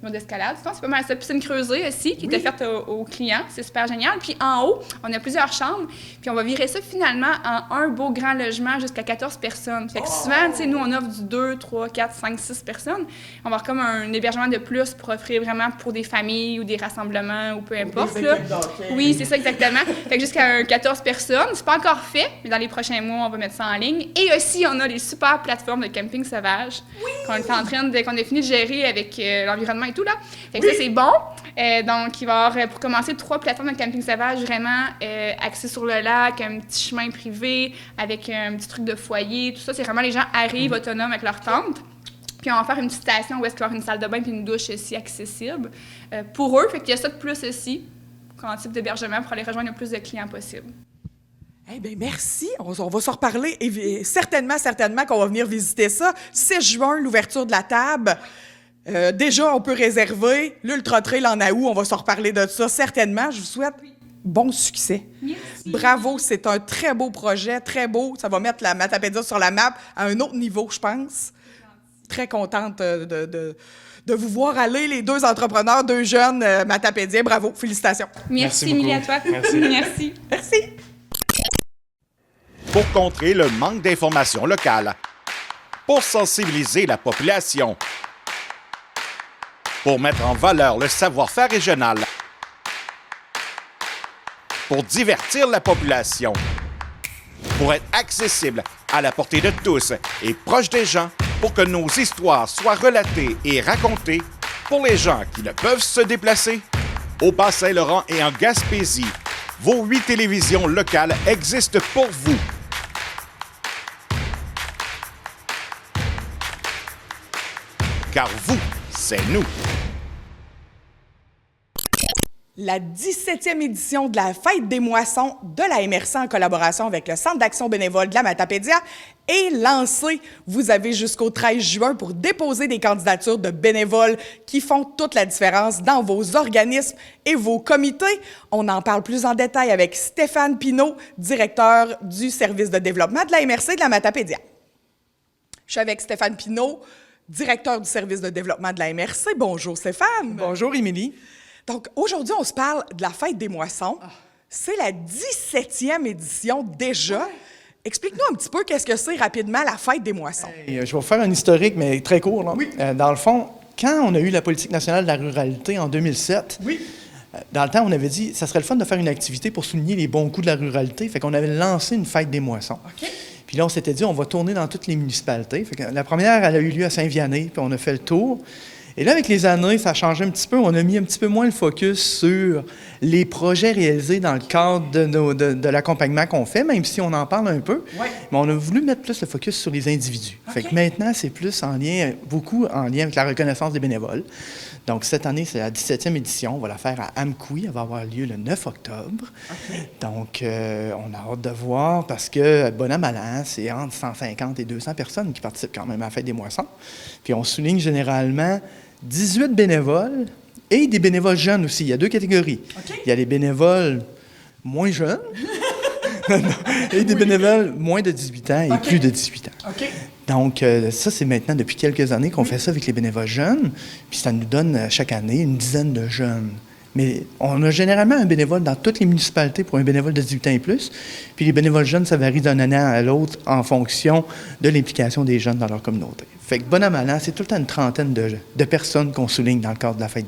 mur d'escalade. C'est pas mal ça. Piscine creusée aussi, qui était faite aux clients. C'est super génial. Puis en haut, on a plusieurs chambres. Puis on va virer ça finalement en un beau grand logement jusqu'à 14 personnes. Fait que souvent, tu sais, nous, on offre du 2, 3, 4, 5, 6 personnes. On va avoir comme un hébergement de plus pour offrir vraiment pour des familles ou des rassemblements ou peu importe. Là. Oui, c'est ça exactement. Fait que jusqu'à 14 personnes. C'est pas encore fait, mais dans les prochains mois, on va mettre ça en ligne. Et aussi, on a des super plateformes de camping sauvage qu'on est en train qu'on a fini de gérer avec l'environnement et tout, là. Fait que ça, c'est bon. Donc, il va y avoir, pour commencer, 3 plateformes de camping sauvage vraiment axées sur le lac, un petit chemin privé avec un petit truc de foyer, tout ça. C'est vraiment les gens arrivent autonomes avec leur tente. Puis on va faire une petite station où est-ce qu'il va y avoir une salle de bain puis une douche aussi accessible pour eux. Fait qu'il y a ça de plus aussi, comme type d'hébergement pour aller rejoindre le plus de clients possible. Eh bien, merci. On va se reparler. Et certainement qu'on va venir visiter ça. 6 juin, l'ouverture de la table. Déjà, on peut réserver. L'Ultra-Trail en août, on va se reparler de ça certainement. Je vous souhaite bon succès. Merci. Bravo, c'est un très beau projet, très beau. Ça va mettre la Matapédia sur la map à un autre niveau, je pense. Très contente de vous voir aller, les 2 entrepreneurs, 2 jeunes Matapédiens. Bravo, félicitations. Merci Émilie, à toi. Merci. Pour contrer le manque d'informations locales, pour sensibiliser la population, pour mettre en valeur le savoir-faire régional, pour divertir la population, pour être accessible à la portée de tous et proche des gens, pour que nos histoires soient relatées et racontées pour les gens qui ne peuvent se déplacer. Au Bas-Saint-Laurent et en Gaspésie, vos 8 télévisions locales existent pour vous. Car vous, c'est nous. La 17e édition de la Fête des moissons de la MRC en collaboration avec le Centre d'action bénévole de la Matapédia est lancée. Vous avez jusqu'au 13 juin pour déposer des candidatures de bénévoles qui font toute la différence dans vos organismes et vos comités. On en parle plus en détail avec Stéphane Pinault, directeur du service de développement de la MRC de la Matapédia. Je suis avec Stéphane Pinault, directeur du service de développement de la MRC. Bonjour Stéphane. Bonjour Émilie. Donc, aujourd'hui, on se parle de la Fête des moissons. C'est la 17e édition déjà. Ouais. Explique-nous un petit peu qu'est-ce que c'est rapidement la Fête des moissons. Je vais vous faire un historique, mais très court. Là. Oui. Dans le fond, quand on a eu la politique nationale de la ruralité en 2007, oui. Dans le temps, on avait dit que ça serait le fun de faire une activité pour souligner les bons coups de la ruralité. Fait qu'on avait lancé une Fête des moissons. OK. Puis là, on s'était dit, on va tourner dans toutes les municipalités. Fait que la première, elle a eu lieu à Saint-Vianney, puis on a fait le tour. Et là, avec les années, ça a changé un petit peu. On a mis un petit peu moins le focus sur les projets réalisés dans le cadre de l'accompagnement qu'on fait, même si on en parle un peu. Ouais. Mais on a voulu mettre plus le focus sur les individus. Okay. Fait que maintenant, c'est plus beaucoup en lien avec la reconnaissance des bénévoles. Donc, cette année, c'est la 17e édition. On va la faire à Amqui. Elle va avoir lieu le 9 octobre. Okay. Donc, on a hâte de voir parce que, bon an, mal an, c'est entre 150 et 200 personnes qui participent quand même à la Fête des moissons. Puis, on souligne généralement 18 bénévoles et des bénévoles jeunes aussi. Il y a deux catégories. Okay. Il y a les bénévoles moins jeunes et des bénévoles moins de 18 ans et plus de 18 ans. Okay. Donc, ça, c'est maintenant depuis quelques années qu'on fait ça avec les bénévoles jeunes. Puis ça nous donne chaque année une dizaine de jeunes. Mais on a généralement un bénévole dans toutes les municipalités pour un bénévole de 18 ans et plus. Puis les bénévoles jeunes, ça varie d'une année à l'autre en fonction de l'implication des jeunes dans leur communauté. Fait que bon an, mal an, c'est tout le temps une trentaine de personnes qu'on souligne dans le cadre de la Fête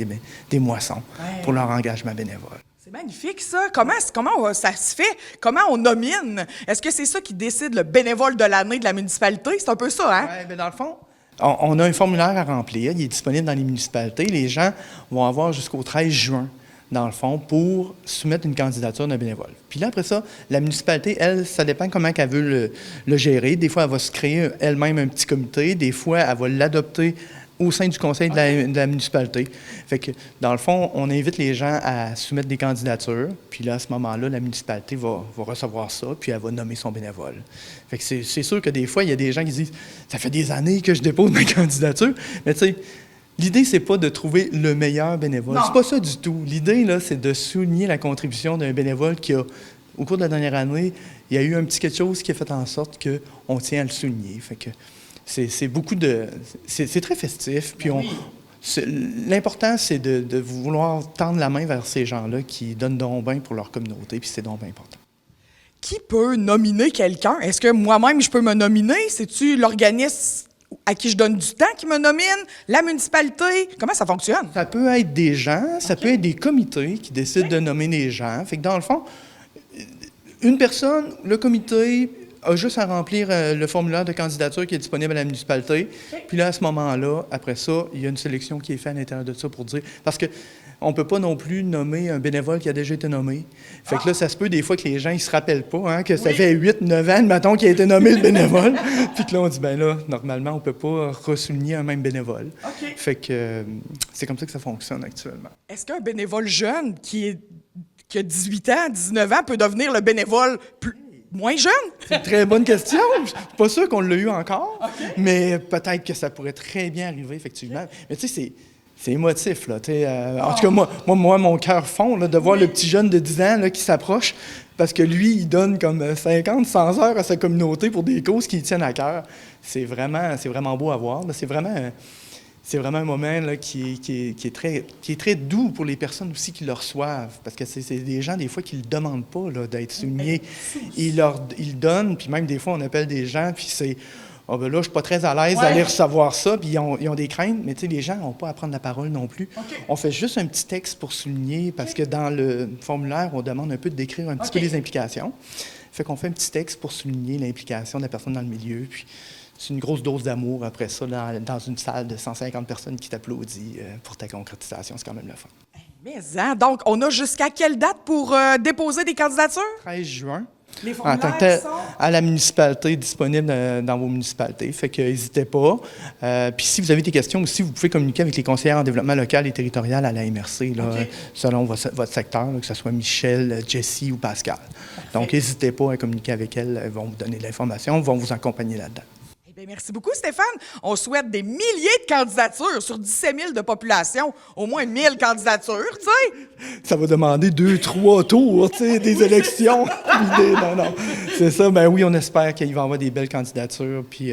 des moissons pour leur engagement bénévole. C'est magnifique, ça. Comment ça se fait? Comment on nomine? Est-ce que c'est ça qui décide le bénévole de l'année de la municipalité? C'est un peu ça, hein? Oui, bien dans le fond, on a un formulaire à remplir. Il est disponible dans les municipalités. Les gens vont avoir jusqu'au 13 juin, dans le fond, pour soumettre une candidature d'un bénévole. Puis là, après ça, la municipalité, elle, ça dépend comment elle veut le gérer. Des fois, elle va se créer elle-même un petit comité. Des fois, elle va l'adopter au sein du conseil de la municipalité. Fait que, dans le fond, on invite les gens à soumettre des candidatures. Puis là, à ce moment-là, la municipalité va recevoir ça, puis elle va nommer son bénévole. Fait que c'est sûr que des fois, il y a des gens qui disent « Ça fait des années que je dépose ma candidature. » Mais tu sais, l'idée, c'est pas de trouver le meilleur bénévole. C'est pas ça du tout. L'idée, là, c'est de souligner la contribution d'un bénévole qui a, au cours de la dernière année, il y a eu un petit quelque chose qui a fait en sorte qu'on tient à le souligner. Fait que c'est beaucoup de... C'est très festif. Puis l'important, c'est de vouloir tendre la main vers ces gens-là qui donnent donc bien pour leur communauté, puis c'est donc bien important. Qui peut nominer quelqu'un? Est-ce que moi-même, je peux me nominer? C'est-tu l'organisme à qui je donne du temps qui me nomine? La municipalité? Comment ça fonctionne? Ça peut être des gens, ça peut être des comités qui décident de nommer des gens. Fait que dans le fond, une personne, le comité a juste à remplir le formulaire de candidature qui est disponible à la municipalité. Puis là, à ce moment-là, après ça, il y a une sélection qui est faite à l'intérieur de ça pour dire... Parce que on ne peut pas non plus nommer un bénévole qui a déjà été nommé. Fait que là, ça se peut des fois que les gens ne se rappellent pas, hein, que ça fait 8-9 ans, mettons, qu'il a été nommé le bénévole. Puis que là, on dit, ben là, normalement, on ne peut pas ressouligner un même bénévole. Okay. Fait que c'est comme ça que ça fonctionne actuellement. Est-ce qu'un bénévole jeune qui a 18 ans, 19 ans, peut devenir le bénévole moins jeune? C'est une très bonne question. Je suis pas sûr qu'on l'a eu encore, mais peut-être que ça pourrait très bien arriver, effectivement. Mais tu sais, c'est émotif, là. En tout cas, moi, mon cœur fond là, de voir le petit jeune de 10 ans là, qui s'approche parce que lui, il donne comme 50, 100 heures à sa communauté pour des causes qui lui tiennent à cœur. C'est vraiment beau à voir. Là. C'est vraiment un moment là, qui est très doux pour les personnes aussi qui le reçoivent. Parce que c'est des gens, des fois, qui ne le demandent pas là, d'être soulignés. Ils le donnent, puis même des fois, on appelle des gens, puis c'est « Ah, ben là, je ne suis pas très à l'aise d'aller recevoir ça. » Puis ils ont des craintes, mais tu sais, les gens n'ont pas à prendre la parole non plus. On fait juste un petit texte pour souligner, parce que dans le formulaire, on demande un peu de décrire un petit peu les implications. Fait qu'on fait un petit texte pour souligner l'implication de la personne dans le milieu, puis c'est une grosse dose d'amour après ça, dans une salle de 150 personnes qui t'applaudit pour ta concrétisation. C'est quand même le fun. Mais donc, on a jusqu'à quelle date pour déposer des candidatures? 13 juin. Les en tant que tel, à la municipalité, disponibles dans vos municipalités. Fait que n'hésitez pas. Puis si vous avez des questions aussi, vous pouvez communiquer avec les conseillères en développement local et territorial à la MRC, là, selon votre secteur, là, que ce soit Michel, Jessie ou Pascal. Parfait. Donc, n'hésitez pas à communiquer avec elles. Elles vont vous donner de l'information, vont vous accompagner là-dedans. Bien, merci beaucoup, Stéphane. On souhaite des milliers de candidatures sur 17 000 de population, au moins 1 000 candidatures, tu sais. Ça va demander 2-3 tours, tu sais, des élections. Non, c'est ça. Ben oui, on espère qu'il va y avoir des belles candidatures. Puis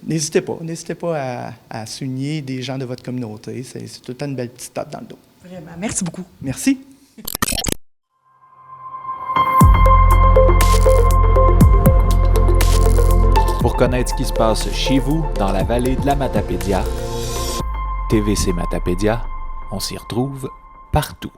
n'hésitez pas à souligner des gens de votre communauté. C'est tout le temps une belle petite tape dans le dos. Vraiment. Merci beaucoup. Merci. Pour connaître ce qui se passe chez vous, dans la vallée de la Matapédia, TVC Matapédia, on s'y retrouve partout.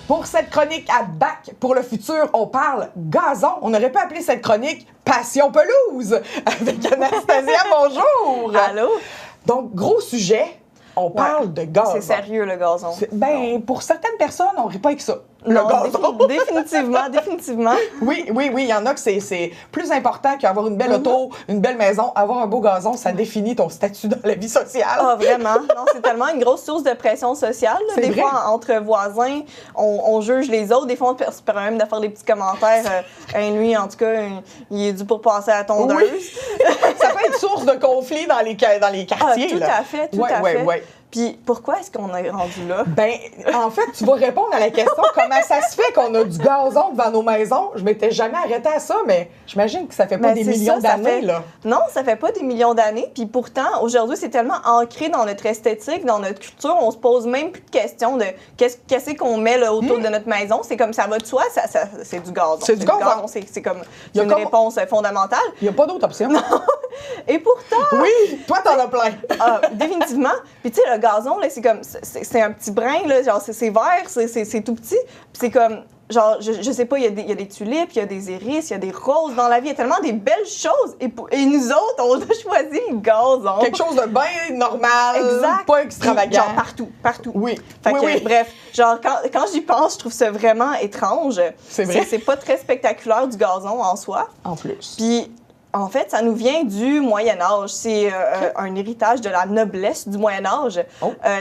Pour cette chronique à Bac pour le futur, on parle gazon. On aurait pu appeler cette chronique Passion pelouse avec Anastasia. Bonjour! Allô? Donc, gros sujet. On parle de gazon. C'est sérieux, le gazon. Ben, pour certaines personnes, on rit pas avec ça. Non, définitivement. Oui, il y en a que c'est plus important qu'avoir une belle auto, une belle maison. Avoir un beau gazon, ça définit ton statut dans la vie sociale. Ah, vraiment? Non, c'est tellement une grosse source de pression sociale. Là. Des vrai. fois, entre voisins, on juge les autres. Des fois, on se permet même de faire des petits commentaires. Lui, en tout cas, il est dû pour passer à la tondeuse. Oui. Ça peut être source de conflit dans les quartiers. Tout à fait. Oui. Puis pourquoi est-ce qu'on est rendu là? Ben, en fait, tu vas répondre à la question comment ça se fait qu'on a du gazon devant nos maisons. Je m'étais jamais arrêtée à ça, mais j'imagine que ça fait pas des millions d'années, là. Non, ça fait pas des millions d'années. Puis pourtant, aujourd'hui, c'est tellement ancré dans notre esthétique, dans notre culture, on se pose même plus de questions de qu'est-ce qu'on met là, autour de notre maison. C'est comme ça va de soi, c'est du gazon. C'est du gazon. C'est comme une réponse fondamentale. Il n'y a pas d'autre option. Non. Et pourtant... Oui, toi, t'en as plein. Définitivement. Puis tu sais, le gazon, là, c'est comme... C'est un petit brin, là, genre c'est vert, c'est tout petit. Puis c'est comme... Genre, je sais pas, il y a des tulipes, il y a des iris, il y a des roses dans la vie. Il y a tellement des belles choses. Et nous autres, on a choisi le gazon. Quelque chose de bien normal. Exact. Pas extravagant. Genre partout. Oui. Fait que, bref, genre, quand j'y pense, je trouve ça vraiment étrange. C'est vrai. C'est pas très spectaculaire du gazon en soi. En plus. Puis... En fait, ça nous vient du Moyen-Âge. C'est un héritage de la noblesse du Moyen-Âge.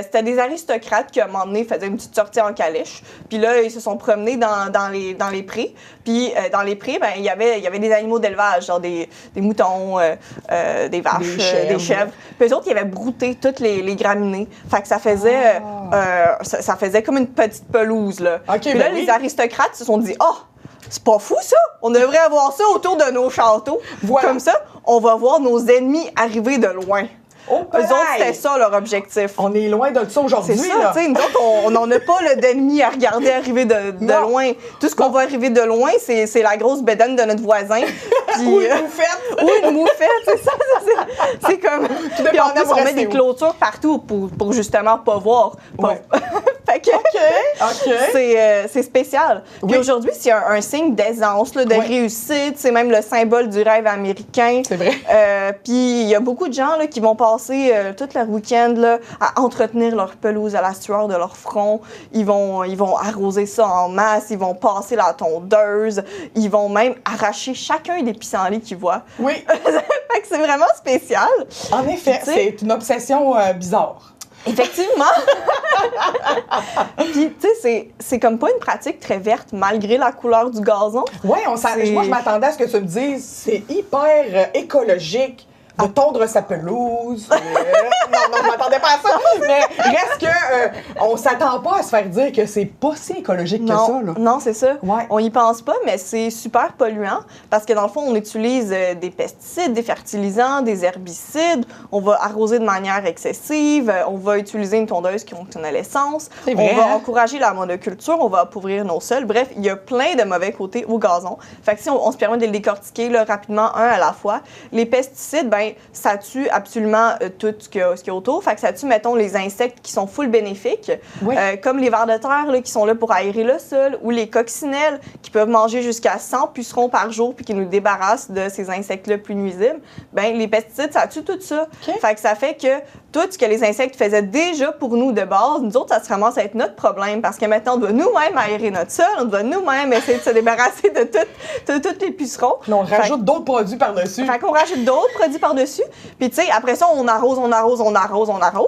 C'était des aristocrates qui, à un moment donné, faisaient une petite sortie en calèche. Puis là, ils se sont promenés dans les prés. Puis dans les prés, ben, il y avait des animaux d'élevage, genre des moutons, des vaches, des chèvres. Puis eux autres, ils avaient brouté toutes les graminées. Fait que ça faisait, ça faisait comme une petite pelouse, là. Puis là, les aristocrates se sont dit « Ah! C'est pas fou, ça! On devrait avoir ça autour de nos châteaux. Voilà. Comme ça, on va voir nos ennemis arriver de loin. » Eux autres, c'était ça leur objectif. On est loin de ça aujourd'hui. C'est ça, tu sais, nous autres, on n'en a pas d'ennemis à regarder arriver de loin. Tout ce qu'on voit arriver de loin, c'est la grosse bédaine de notre voisin. Puis, ou une moufette. Ou une moufette, c'est ça. C'est comme... Puis en plus, on met des clôtures partout pour justement pas voir. Fait que c'est spécial. Puis aujourd'hui, c'est un signe d'aisance, de réussite. C'est même le symbole du rêve américain. C'est vrai. Puis il y a beaucoup de gens là, qui vont passer tout leur week-end là, à entretenir leur pelouse à la sueur de leur front. Ils vont arroser ça en masse. Ils vont passer la tondeuse. Ils vont même arracher chacun des pissenlits qu'ils voient. Oui. Fait que c'est vraiment spécial. En effet, c'est une obsession bizarre. Effectivement. Puis, tu sais, c'est comme pas une pratique très verte, malgré la couleur du gazon. Oui, moi, je m'attendais à ce que tu me dises, c'est hyper écologique de tondre sa pelouse. Non, je m'attendais pas à ça. Mais reste que on s'attend pas à se faire dire que c'est pas si écologique que ça. Là. Non, c'est ça. Ouais. On y pense pas, mais c'est super polluant parce que dans le fond, on utilise des pesticides, des fertilisants, des herbicides. On va arroser de manière excessive. On va utiliser une tondeuse qui contient de l'essence. On va encourager la monoculture. On va appauvrir nos sols. Bref, il y a plein de mauvais côtés au gazon. Fait que si on se permet de les décortiquer là, rapidement, un à la fois, les pesticides, ben ben ça tue absolument tout ce qu'il y a autour. Fait que ça tue, mettons, les insectes qui sont full bénéfiques, comme les vers de terre là, qui sont là pour aérer le sol, ou les coccinelles qui peuvent manger jusqu'à 100 pucerons par jour puis qui nous débarrassent de ces insectes-là plus nuisibles. Ben les pesticides, ça tue tout ça. Fait que ça fait que tout ce que les insectes faisaient déjà pour nous de base, nous autres, ça se ramasse à être notre problème parce que maintenant, on doit nous-mêmes aérer notre sol, on doit nous-mêmes essayer de se débarrasser de tous les pucerons. Puis on rajoute d'autres produits par-dessus. Fait qu'on rajoute d'autres produits par-dessus. Puis tu sais, après ça, on arrose.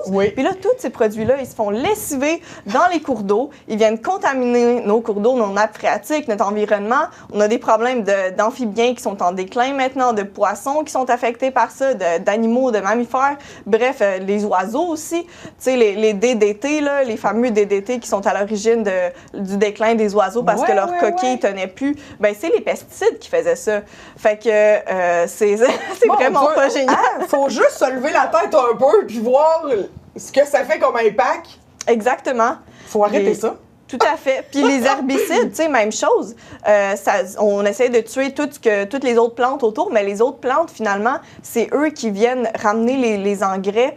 Oui. Puis là, tous ces produits-là, ils se font lessiver dans les cours d'eau. Ils viennent contaminer nos cours d'eau, nos nappes phréatiques, notre environnement. On a des problèmes d'amphibiens qui sont en déclin maintenant, de poissons qui sont affectés par ça, d'animaux, de mammifères. Bref, les oiseaux aussi. Tu sais, les DDT, là, les fameux DDT qui sont à l'origine du déclin des oiseaux parce que leurs coquilles tenaient plus. Ben c'est les pesticides qui faisaient ça. Fait que c'est vraiment pas génial. Faut juste se lever la tête un peu puis voir ce que ça fait comme impact. Exactement. Faut arrêter ça. Tout à fait. Puis les herbicides, tu sais, même chose. On essaie de tuer toutes les autres plantes autour, mais les autres plantes, finalement, c'est eux qui viennent ramener les engrais,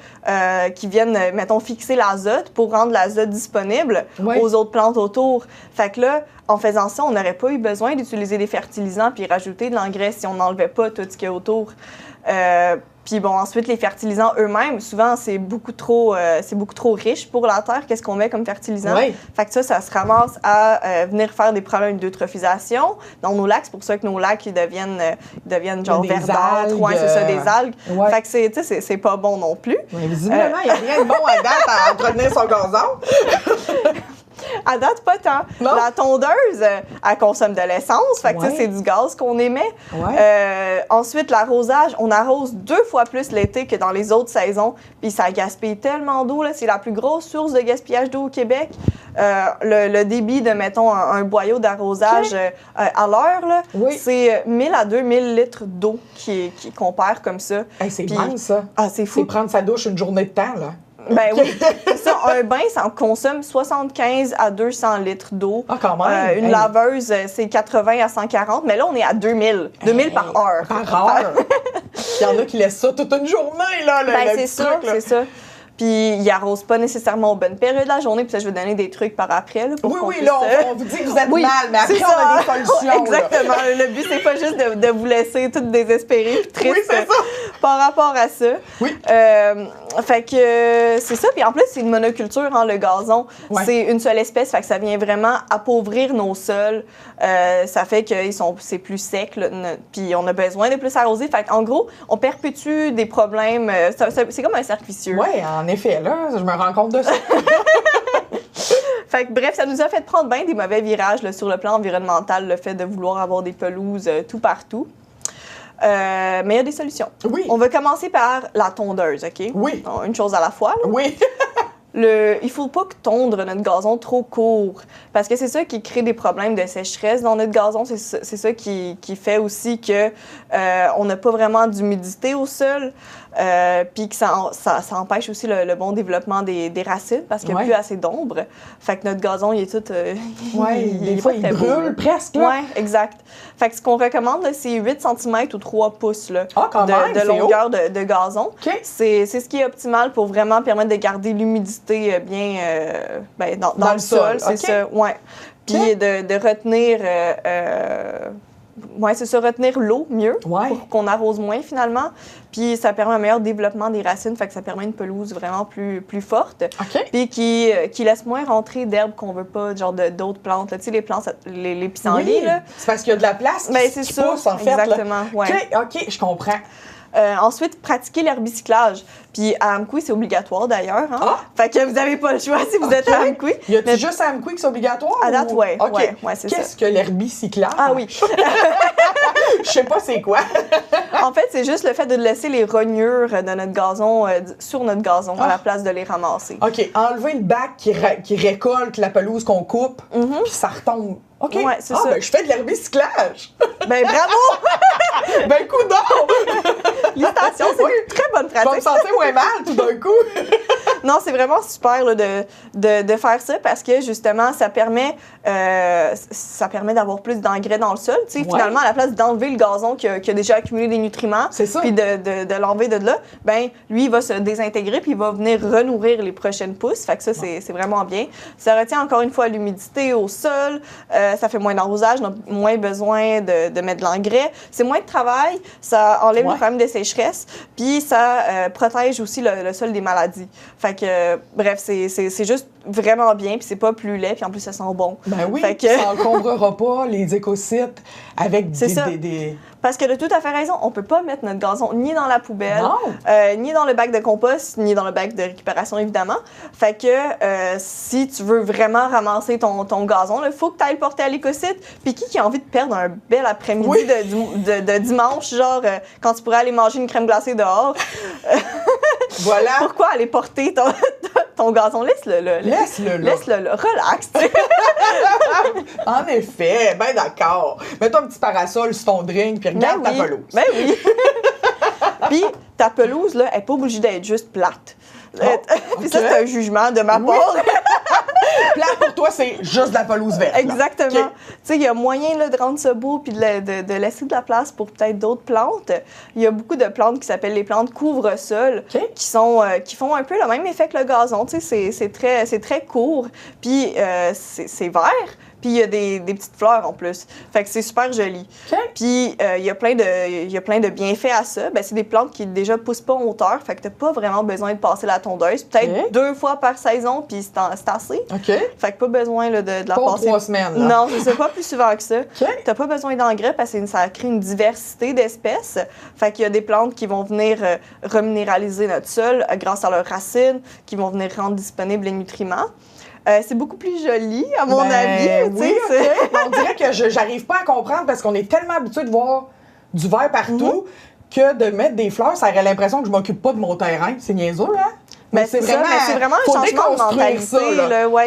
qui viennent, mettons, fixer l'azote pour rendre l'azote disponible aux autres plantes autour. Fait que là, en faisant ça, on n'aurait pas eu besoin d'utiliser des fertilisants puis rajouter de l'engrais si on n'enlevait pas tout ce qu'il y a autour. Puis bon, ensuite, les fertilisants eux-mêmes, souvent, c'est beaucoup trop riche pour la terre. Qu'est-ce qu'on met comme fertilisant? Fait que ça se ramasse à venir faire des problèmes d'eutrophisation dans nos lacs. C'est pour ça que nos lacs, ils deviennent genre verdâtres. Ouais, c'est ça, des algues. Fait que c'est pas bon non plus. Visiblement, il n'y a rien de bon à date à entretenir son gazon. À date, pas tant. Non. La tondeuse, elle consomme de l'essence. Fait que c'est du gaz qu'on émet. Ensuite, l'arrosage, on arrose 2 fois plus l'été que dans les autres saisons. Puis ça gaspille tellement d'eau. C'est la plus grosse source de gaspillage d'eau au Québec. Le débit de, mettons, un boyau d'arrosage à l'heure, c'est 1000 à 2000 litres d'eau qu'on perd comme ça. C'est mince, ça. Ah, c'est fou. C'est prendre sa douche une journée de temps, là. Ben oui, ça, un bain, ça consomme 75 à 200 litres d'eau. Ah, quand même! Une laveuse, c'est 80 à 140, mais là, on est à 2000. 2000 par heure. Par heure? Il y en a qui laissent ça toute une journée, là, c'est ça. Puis, ils n'arrosent pas nécessairement aux bonnes périodes de la journée. Puis ça, je vais donner des trucs par après. Là, pour on vous dit que vous êtes mal, mais après, ça. on a des solutions. Exactement. Le but, c'est pas juste de vous laisser toutes désespérées et tristes par rapport à ça. Fait que c'est ça. Puis en plus, c'est une monoculture, le gazon. C'est une seule espèce. Fait que ça vient vraiment appauvrir nos sols. Ça fait que c'est plus sec. Puis on a besoin de plus arroser. Fait qu'en gros, on perpétue des problèmes. C'est comme un cercle vicieux. Oui, en effet, là, je me rends compte de ça. Fait que, bref, ça nous a fait prendre bien des mauvais virages là, sur le plan environnemental, le fait de vouloir avoir des pelouses tout partout. Mais il y a des solutions. Oui. On va commencer par la tondeuse, OK? Oui. Une chose à la fois. Là. Oui. Il faut pas tondre notre gazon trop court parce que c'est ça qui crée des problèmes de sécheresse dans notre gazon. C'est ça qui fait aussi que on n'a pas vraiment d'humidité au sol. Puis que ça empêche aussi le bon développement des racines parce qu'il n'y a plus assez d'ombre. Fait que notre gazon, il est tout... des fois, il brûle presque. Oui, exact. Fait que ce qu'on recommande, là, c'est 8 cm ou 3 pouces là, de longueur de gazon. Okay. C'est ce qui est optimal pour vraiment permettre de garder l'humidité bien dans le sol. C'est ça, ouais. Puis de retenir... c'est ça, retenir l'eau mieux pour qu'on arrose moins finalement. Puis ça permet un meilleur développement des racines, fait que ça permet une pelouse vraiment plus forte. Puis qui laisse moins rentrer d'herbes qu'on veut pas, genre d'autres plantes. Tu sais, les plantes, les pissenlits, là. C'est parce qu'il y a de la place qui pousse, en fait. Exactement, OK, je comprends. Ensuite, pratiquer l'herbicyclage. Puis à Amqui, c'est obligatoire d'ailleurs. Fait que vous n'avez pas le choix si vous êtes à Amqui. Y a-t-il juste à Amqui que c'est obligatoire? À date, oui. OK. C'est ça. Qu'est-ce que l'herbicyclage? Ah oui. Je sais pas c'est quoi. En fait, c'est juste le fait de laisser les rognures de notre gazon sur notre gazon à la place de les ramasser. OK. Enlever le bac qui récolte la pelouse qu'on coupe, puis ça retombe. OK. Ouais, c'est ça. Ben, je fais de l'herbicyclage. Ben, bravo! Ben, coudonc! Félicitations, c'est une très bonne pratique. Je vais me sentir moins mal tout d'un coup. Non, c'est vraiment super là, de faire ça parce que justement, ça permet d'avoir plus d'engrais dans le sol. Tu sais, finalement, à la place d'enlever le gazon qui a déjà accumulé des nutriments, puis de l'enlever de là, ben lui, il va se désintégrer puis il va venir renourrir les prochaines pousses. Fait que ça, c'est vraiment bien. Ça retient encore une fois l'humidité au sol. Ça fait moins d'arrosage, donc moins besoin de mettre de l'engrais. C'est moins de travail. Ça enlève le problème de sécheresse. Puis ça protège aussi le sol des maladies. Fait que, bref, c'est juste vraiment bien, puis c'est pas plus laid, puis en plus, ça sent bon. Ben oui, fait que... ça encombrera pas les écosites avec des... Parce que de tout à fait raison, on peut pas mettre notre gazon ni dans la poubelle, ni dans le bac de compost, ni dans le bac de récupération, évidemment. Fait que si tu veux vraiment ramasser ton gazon, il faut que tu ailles le porter à l'écosite. Puis qui a envie de perdre un bel après-midi de dimanche, genre quand tu pourrais aller manger une crème glacée dehors? Voilà. Pourquoi aller porter ton gazon? Laisse-le. Laisse-le. Relax. En effet, ben d'accord. Mets-toi un petit parasol sur ton drink puis regarde ta pelouse. Ben oui. Puis ta pelouse, là, elle n'est pas obligée d'être juste plate. Puis ça, c'est un jugement de ma part. Plate pour toi, c'est juste de la pelouse verte. Exactement. Tu sais, il y a moyen là, de rendre ça beau puis de laisser de la place pour peut-être d'autres plantes. Il y a beaucoup de plantes qui s'appellent les plantes couvre-sol qui font un peu le même effet que le gazon. Tu sais, c'est très court puis c'est vert. Puis il y a des petites fleurs en plus. Fait que c'est super joli. Puis il y a plein de bienfaits à ça. Ben, c'est des plantes qui déjà poussent pas en hauteur. Fait que t'as pas vraiment besoin de passer la tondeuse. Peut-être 2 fois par saison, puis c'est assez. Fait que pas besoin là, de la passer. 3 semaines. Là. Non, je sais pas plus souvent que ça. T'as pas besoin d'engrais parce que ça crée une diversité d'espèces. Fait qu'il y a des plantes qui vont venir reminéraliser notre sol grâce à leurs racines, qui vont venir rendre disponibles les nutriments. C'est beaucoup plus joli, à mon avis. Oui, on dirait que j'arrive pas à comprendre parce qu'on est tellement habitué de voir du vert partout que de mettre des fleurs, ça aurait l'impression que je m'occupe pas de mon terrain. C'est niaiseux, hein? Mais c'est vraiment un changement de mentalité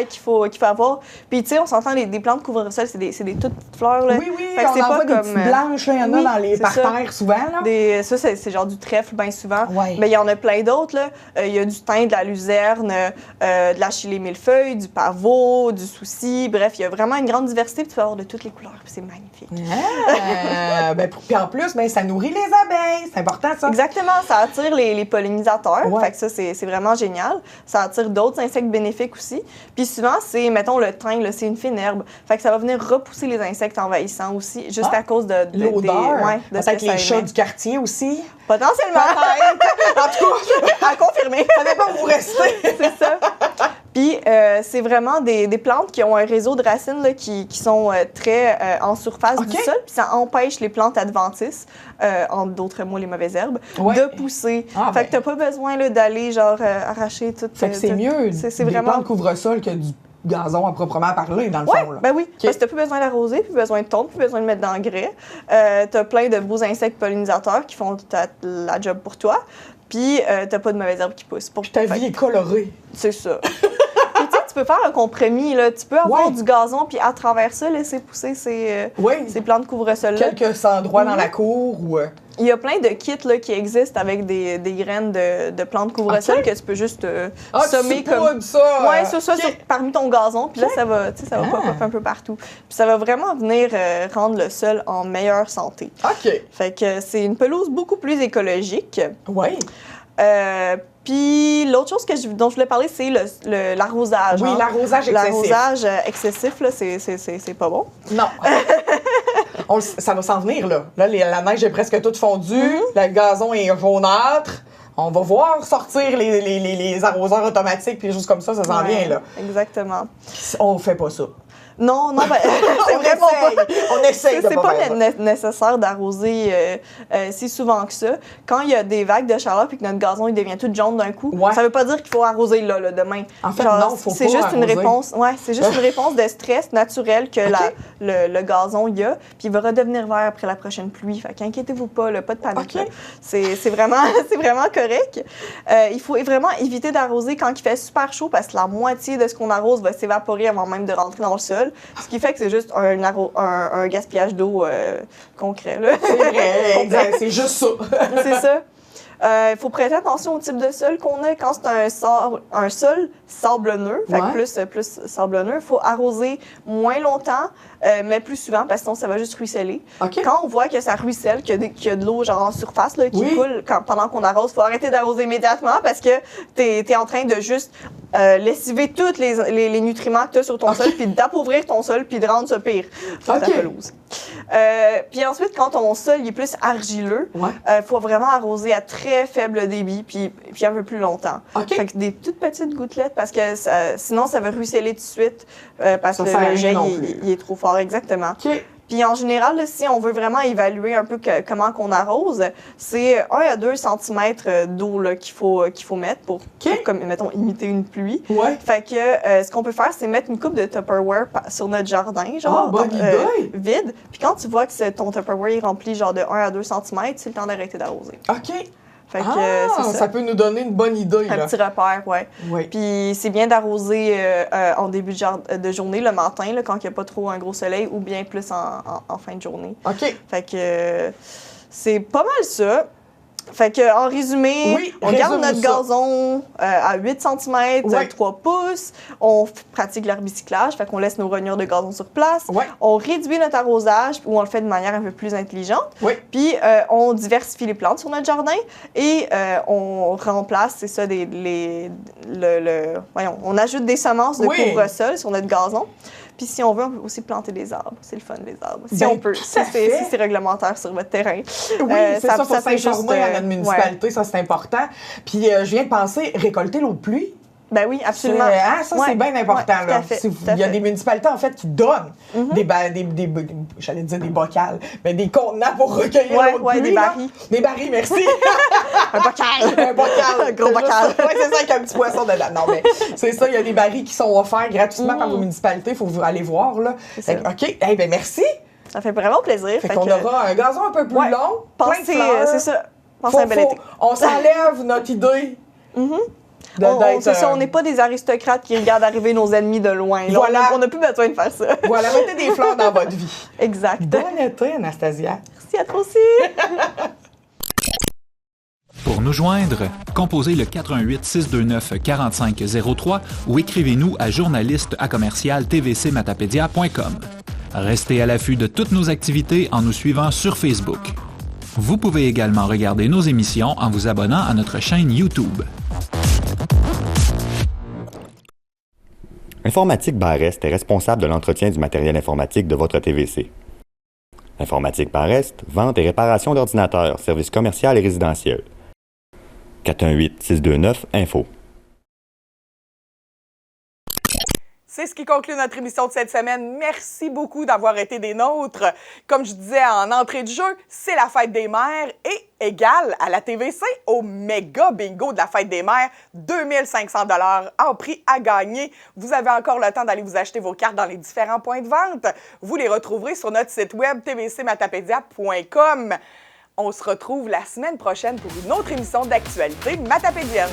qu'il faut avoir. Puis, tu sais, on s'entend, les plantes couvre-sol, c'est des toutes petites fleurs. Là. Oui, fait on en voit des petites blanches, il y en a dans les parterres souvent. Là. Ça, c'est genre du trèfle bien souvent. Mais il y en a plein d'autres. Il y a du thym, de la luzerne, de la chilée millefeuille, du pavot, du souci. Bref, il y a vraiment une grande diversité. Puis tu peux avoir de toutes les couleurs. Puis c'est magnifique. Puis en plus, ça nourrit les abeilles. C'est important, ça. Exactement. Ça attire les pollinisateurs. Fait que ça, c'est vraiment génial. Ça attire d'autres insectes bénéfiques aussi. Puis souvent, c'est, mettons, le thym, c'est une fine herbe. Fait que ça va venir repousser les insectes envahissants aussi, juste à cause de l'odeur. Peut-être les chats du quartier aussi. Potentiellement. En tout cas, à confirmer. Ça dépend où vous restez. C'est ça. Puis, c'est vraiment des plantes qui ont un réseau de racines là, qui sont très en surface du sol. Puis ça empêche les plantes adventices, en d'autres mots, les mauvaises herbes, de pousser. Fait que t'as pas besoin là, d'aller genre arracher tout. Fait que c'est mieux des plantes couvre-sol que du gazon à proprement parler, dans le fond. Là. Ben oui, parce que t'as plus besoin d'arroser, plus besoin de tondre, plus besoin de mettre d'engrais. T'as plein de beaux insectes pollinisateurs qui font la job pour toi. Puis, t'as pas de mauvaises herbes qui poussent. Puis ta vie est colorée. C'est ça. Puis, tu peux faire un compromis. Là. Tu peux avoir du gazon, puis à travers ça, laisser pousser ces plantes couvre-sol-là. Quelques endroits dans la cour ou... Il y a plein de kits là, qui existent avec des graines de plantes couvre-sol que tu peux juste semer comme ça. Ouais, ça parmi ton gazon. Puis là, ça va pop un peu partout. Puis ça va vraiment venir rendre le sol en meilleure santé. Fait que c'est une pelouse beaucoup plus écologique. Oui. Puis l'autre chose dont je voulais parler, c'est l'arrosage. Oui, l'arrosage excessif. L'arrosage excessif, là, c'est pas bon. Non. Ça va s'en venir, là. Là, la neige est presque toute fondue. Le gazon est jaunâtre. On va voir sortir les arroseurs automatiques puis des choses comme ça s'en vient, là. Exactement. On fait pas ça. Non, c'est vraiment pas. On essaye de c'est pas nécessaire d'arroser si souvent que ça. Quand il y a des vagues de chaleur puis que notre gazon il devient tout jaune d'un coup, ça veut pas dire qu'il faut arroser là demain. En fait, non, faut pas c'est juste arroser. Une réponse. Ouais, c'est juste une réponse de stress naturel que le gazon y a, puis il va redevenir vert après la prochaine pluie. Fait qu'inquiétez-vous pas, là, pas de panique. C'est vraiment correct. Il faut vraiment éviter d'arroser quand il fait super chaud parce que la moitié de ce qu'on arrose va s'évaporer avant même de rentrer dans le sol. Ce qui fait que c'est juste un gaspillage d'eau concret. Là. C'est vrai, c'est juste ça. C'est ça. Il faut prêter attention au type de sol qu'on a. Quand c'est un sol sablonneux, fait que plus sablonneux, il faut arroser moins longtemps, mais plus souvent, parce que sinon, ça va juste ruisseler. Quand on voit que ça ruisselle, qu'il y a de l'eau genre en surface là, qui coule pendant qu'on arrose, il faut arrêter d'arroser immédiatement parce que tu es en train de juste lessiver tous les nutriments que tu as sur ton sol, puis d'appauvrir ton sol, puis de rendre ça pire sur ta pelouse. Puis ensuite, quand ton sol il est plus argileux, il faut vraiment arroser à très faible débit, puis un peu plus longtemps. Fait que des toutes petites gouttelettes, parce que sinon, ça va ruisseler tout de suite, parce que le jet, il est trop fort. Exactement. Puis en général, là, si on veut vraiment évaluer un peu comment qu'on arrose, c'est 1 à 2 cm d'eau qu'il faut mettre pour comme, mettons, imiter une pluie. Fait que ce qu'on peut faire, c'est mettre une coupe de Tupperware sur notre jardin, genre vide. Puis quand tu vois que ton Tupperware est rempli genre de 1 à 2 cm, c'est le temps d'arrêter d'arroser. Fait que, ça peut nous donner une bonne idée. Un petit repère, Puis c'est bien d'arroser en début de journée, le matin, là, quand il n'y a pas trop un gros soleil, ou bien plus en fin de journée. Fait que c'est pas mal ça. Fait que, en résumé, on garde notre gazon à 8 cm, 3 pouces. On pratique l'herbicyclage, fait qu'on laisse nos rognures de gazon sur place. On réduit notre arrosage, ou on le fait de manière un peu plus intelligente. Puis, on diversifie les plantes sur notre jardin et on remplace, c'est ça, on ajoute des semences de couvre-sol sur notre gazon. Puis si on veut, on peut aussi planter des arbres. C'est le fun, les arbres. Si on peut, si c'est réglementaire sur votre terrain. Oui, c'est ça, il faut s'informer à notre municipalité, ça c'est important. Puis je viens de penser, récolter l'eau de pluie. Ben oui, absolument. C'est bien important. Là. Il y a des municipalités, en fait, qui donnent j'allais dire des bocals, mais des contenants pour recueillir l'eau de pluie. Des barils. Des barils, merci. Un bocal. Un bocal. Un gros bocal. Oui, c'est ça, avec un petit poisson dedans. Non, mais c'est ça, il y a des barils qui sont offerts gratuitement par vos municipalités. Il faut aller voir, là. OK, ben merci. Ça fait vraiment plaisir. Fait qu'on aura un gazon un peu plus long, plein de fleurs. C'est ça. Pensez à un bel été. On s'enlève notre idée. C'est ça, on n'est pas des aristocrates qui regardent arriver nos ennemis de loin. Là, on n'a plus besoin de faire ça. Voilà, mettez des fleurs dans votre vie. Exact. Bon été, Anastasia. Merci à toi aussi. Pour nous joindre, composez le 418-629-4503 ou écrivez-nous à journaliste@tvcmatapedia.com. Restez à l'affût de toutes nos activités en nous suivant sur Facebook. Vous pouvez également regarder nos émissions en vous abonnant à notre chaîne YouTube. Informatique Barest est responsable de l'entretien du matériel informatique de votre TVC. Informatique Barest, vente et réparation d'ordinateurs, services commerciaux et résidentiels. 418-629-INFO. C'est ce qui conclut notre émission de cette semaine. Merci beaucoup d'avoir été des nôtres. Comme je disais en entrée de jeu, c'est la fête des mères et égale à la TVC au méga bingo de la fête des mères. 2500 $ en prix à gagner. Vous avez encore le temps d'aller vous acheter vos cartes dans les différents points de vente. Vous les retrouverez sur notre site web tvcmatapedia.com. On se retrouve la semaine prochaine pour une autre émission d'actualité matapédienne.